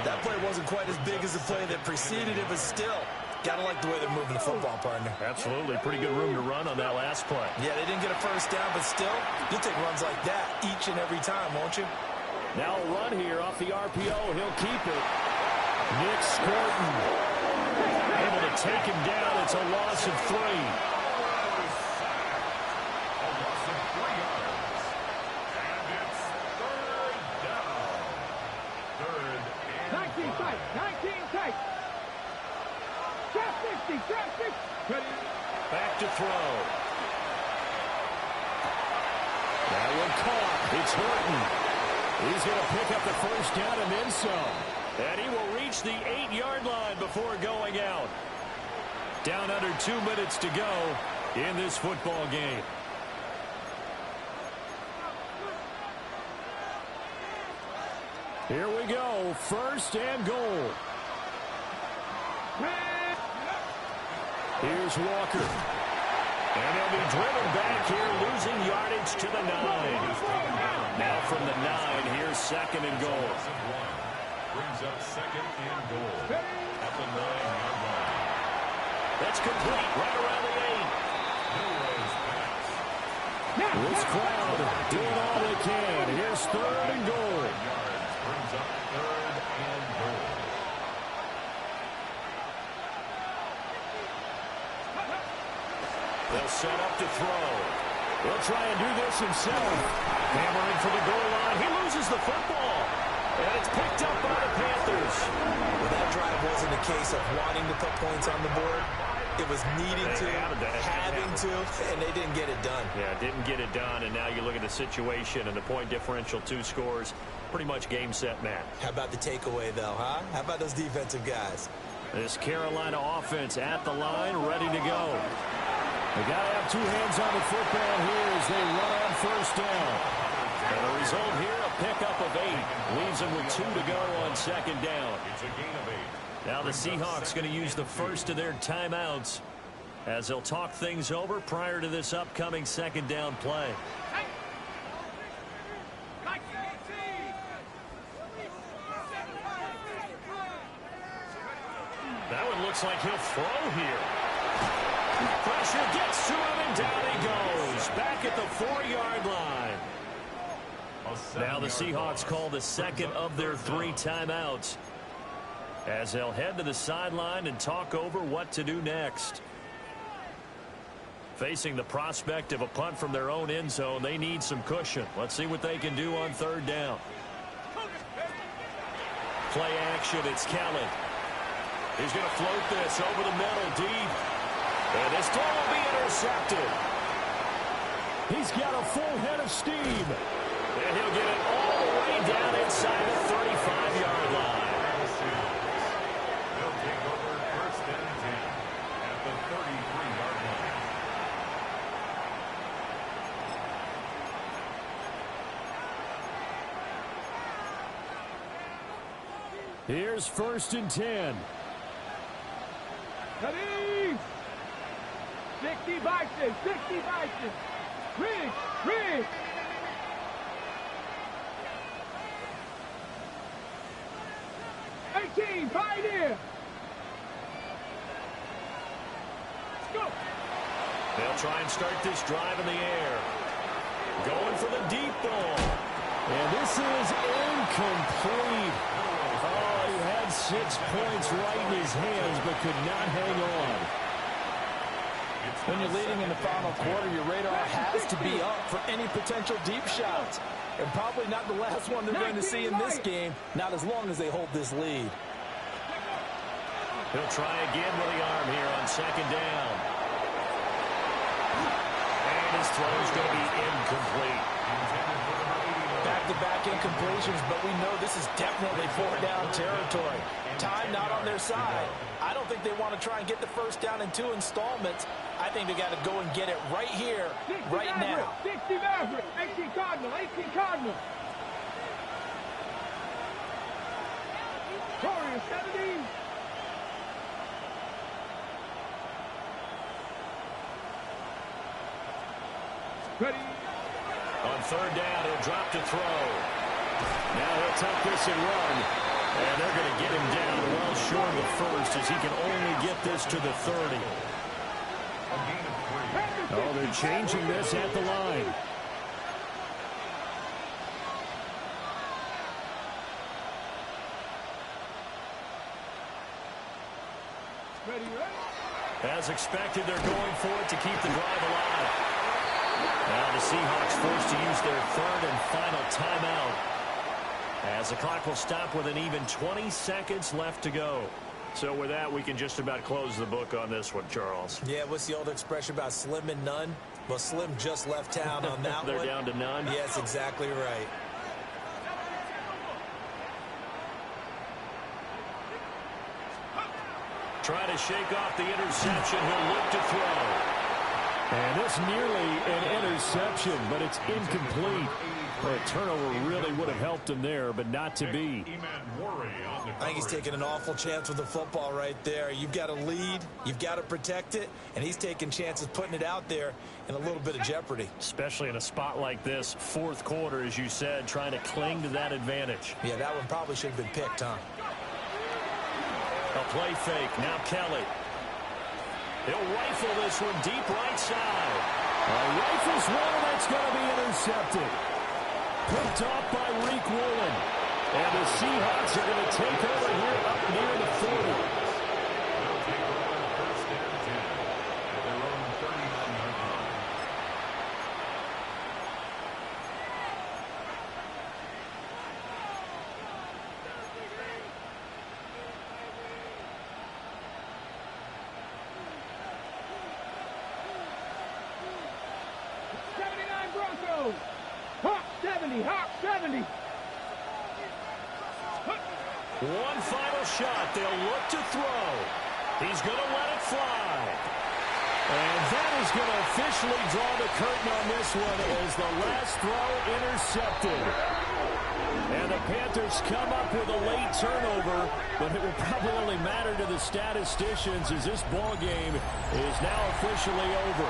That play wasn't quite as big as the play that preceded it, but still, gotta like the way they're moving the football, partner. Absolutely. Pretty good room to run on that last play. Yeah, they didn't get a first down, but still, you'll take runs like that each and every time, won't you? Now a run here off the RPO. He'll keep it. Nick Scorton able to take him down. It's a loss of 3. Back to throw. That one caught. It's Horton. He's going to pick up the first down and then some. And he will reach the 8-yard line before going out. Down under 2 minutes to go in this football game. Here we go. 1st and goal. Here's Walker. And they'll be driven back here, losing yardage to the 9. Now from the 9, here's second and goal. Brings up second and goal at the 9-yard line. That's complete right around the 8. This crowd doing all they can. Here's third and goal. Brings up third and goal. They'll set up to throw. He'll try and do this himself. Hammering for the goal line. He loses the football. And it's picked up by the Panthers. Well, that drive wasn't a case of wanting to put points on the board. It was needing to, having to, and they didn't get it done. Yeah, didn't get it done, and now you look at the situation and the point differential, 2 scores, pretty much game, set, match. How about the takeaway, though, huh? How about those defensive guys? This Carolina offense at the line, ready to go. They got to have 2 hands on the football here as they run on first down. And the result here, a pickup of 8. Leaves them with 2 to go on second down. It's a gain of 8. Now the Seahawks going to use the first of their timeouts as they'll talk things over prior to this upcoming second down play. That one looks like he'll throw here. Pressure gets to him and down he goes. Back at the 4-yard line. Now the Seahawks call the second of their 3 timeouts as they'll head to the sideline and talk over what to do next. Facing the prospect of a punt from their own end zone, they need some cushion. Let's see what they can do on third down. Play action, it's Kelly. He's going to float this over the middle, deep. And this ball will be intercepted. He's got a full head of steam. And he'll get it all the way down inside the 35-yard line. They'll take over first and 10 at the 33-yard line. Here's first and 10. Ready? 60 boxes, 60 boxes. Rig. 18, Pioneer. Let's go. They'll try and start this drive in the air. Going for the deep ball. And this is incomplete. Oh, he had 6 points right in his hands, but could not hang on. When you're leading in the final quarter, your radar has to be up for any potential deep shots. And probably not the last one they're going to see in this game, not as long as they hold this lead. He'll try again with the arm here on second down. And his throw is going to be incomplete. Back-to-back incompletions, but we know this is definitely 4-down territory. Time not on their side. I don't think they want to try and get the first down in 2 installments. I think they got to go and get it right here, right now. 60 Maverick, 18 Cardinal, 18 Cardinal. Warrior 70. Ready. On third down, he'll drop to throw. Now he'll tuck this and run. And they're going to get him down well short of the first as he can only get this to the 30. Oh, they're changing this at the line. As expected, they're going for it to keep the drive alive. Now the Seahawks forced to use their third and final timeout, as the clock will stop with an even 20 seconds left to go. So with that, we can just about close the book on this one, Charles. Yeah, what's the old expression about slim and none? Well, Slim just left town on that They're one. down to none? Yes, exactly right. Try to shake off the interception. He'll look to throw. And this nearly an interception, but it's incomplete. Well, a turnover really would have helped him there, but not to be. I think he's taking an awful chance with the football right there. You've got to lead, you've got to protect it, and he's taking chances putting it out there in a little bit of jeopardy. Especially in a spot like this, fourth quarter, as you said, trying to cling to that advantage. Yeah, that one probably should have been picked, huh? A play fake. Now Kelly. He'll rifle this one deep right side. Rifles one, and that's going to be intercepted. Picked off by Reek Woolen. And the Seahawks are going to take over here up near the 40. Hawk 70, Hawk 70. One final shot. They'll look to throw. He's going to let it fly. And that is going to officially draw the curtain on this one as the last throw intercepted. And the Panthers come up with a late turnover, but it will probably only matter to the statisticians as this ball game is now officially over.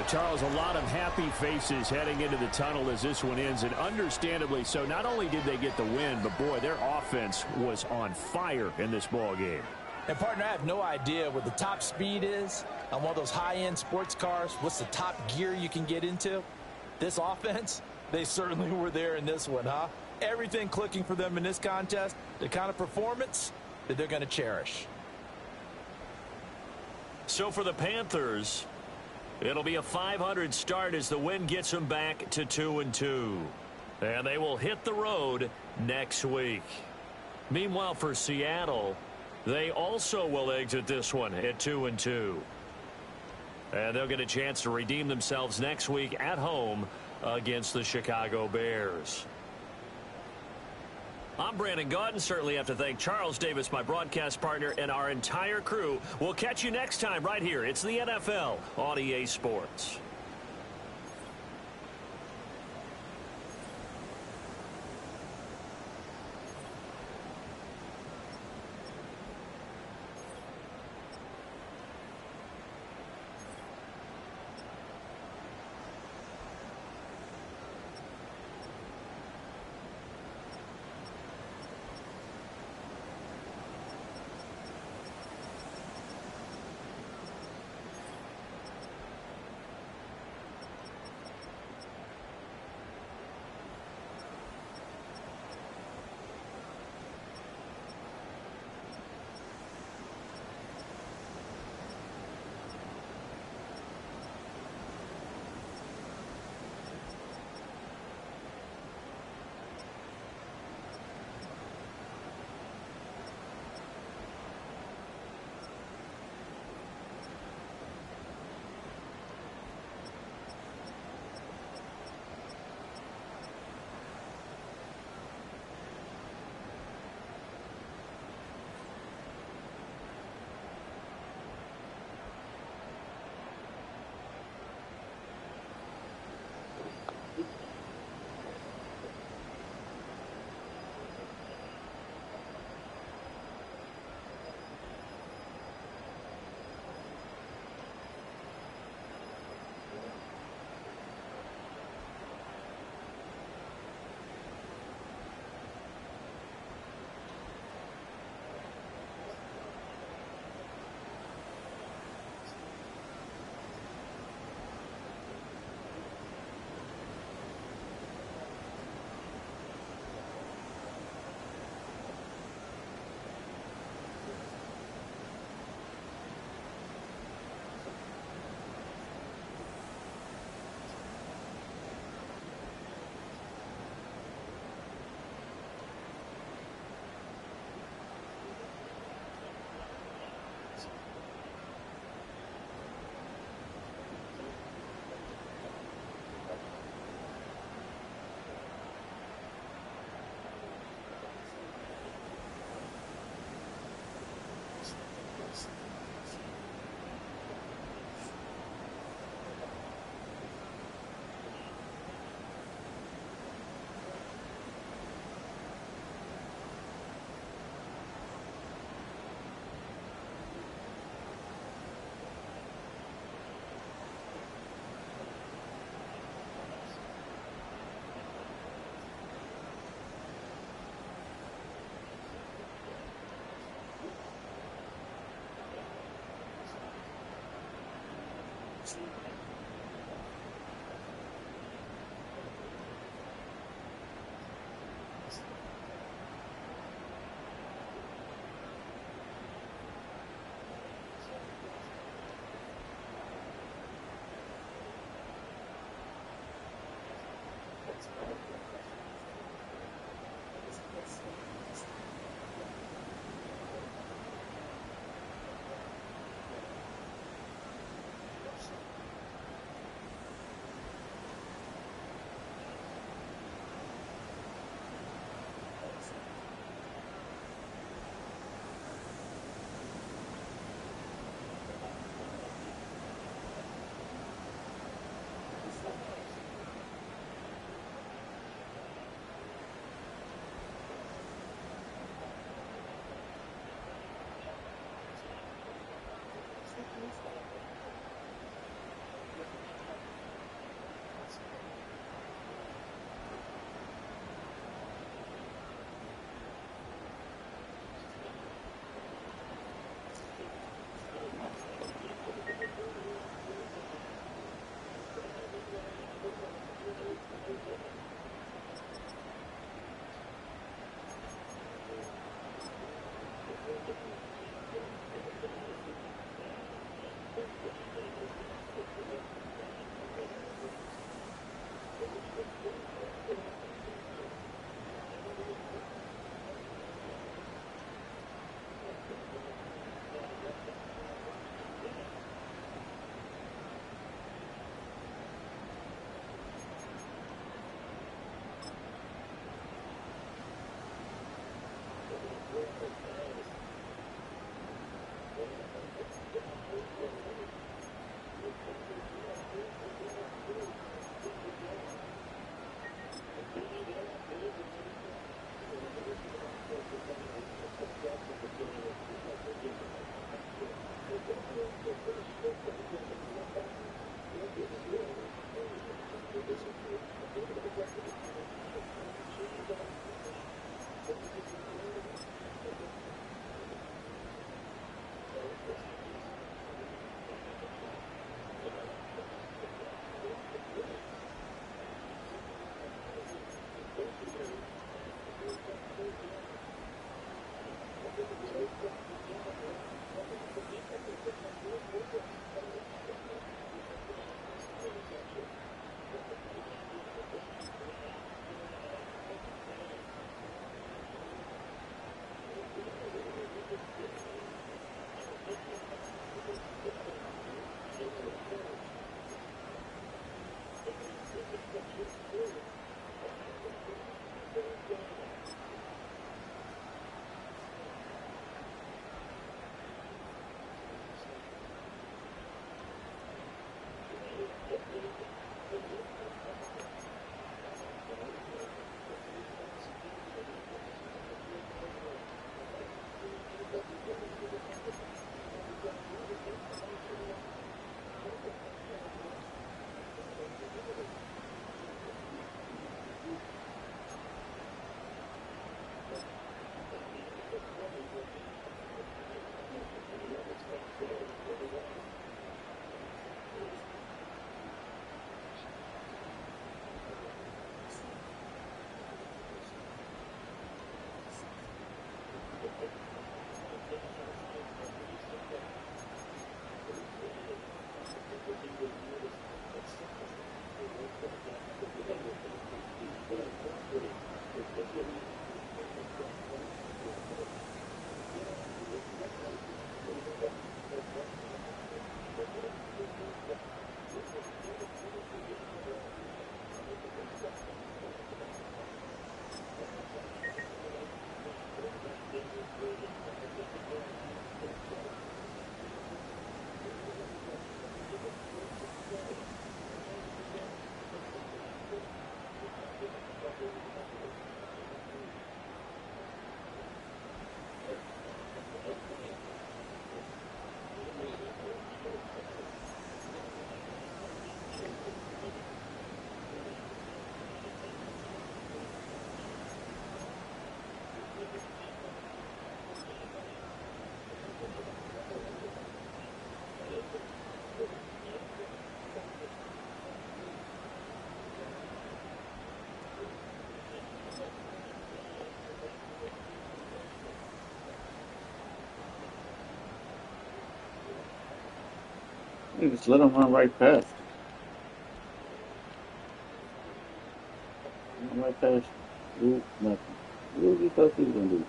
Charles, a lot of happy faces heading into the tunnel as this one ends, and understandably so. Not only did they get the win, but, boy, their offense was on fire in this ball game. And, partner, I have no idea what the top speed is on one of those high-end sports cars. What's the top gear you can get into? This offense, they certainly were there in this one, huh? Everything clicking for them in this contest, the kind of performance that they're going to cherish. So for the Panthers, it'll be a 500 start as the win gets them back to 2-2. And they will hit the road next week. Meanwhile, for Seattle, they also will exit this one at 2-2. And they'll get a chance to redeem themselves next week at home against the Chicago Bears. I'm Brandon Gaudin. Certainly have to thank Charles Davis, my broadcast partner, and our entire crew. We'll catch you next time right here. It's the NFL on EA Sports. Thank You just let him run right past. Run right past. Do nothing. What was he thought he was gonna do?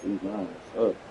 These lines up.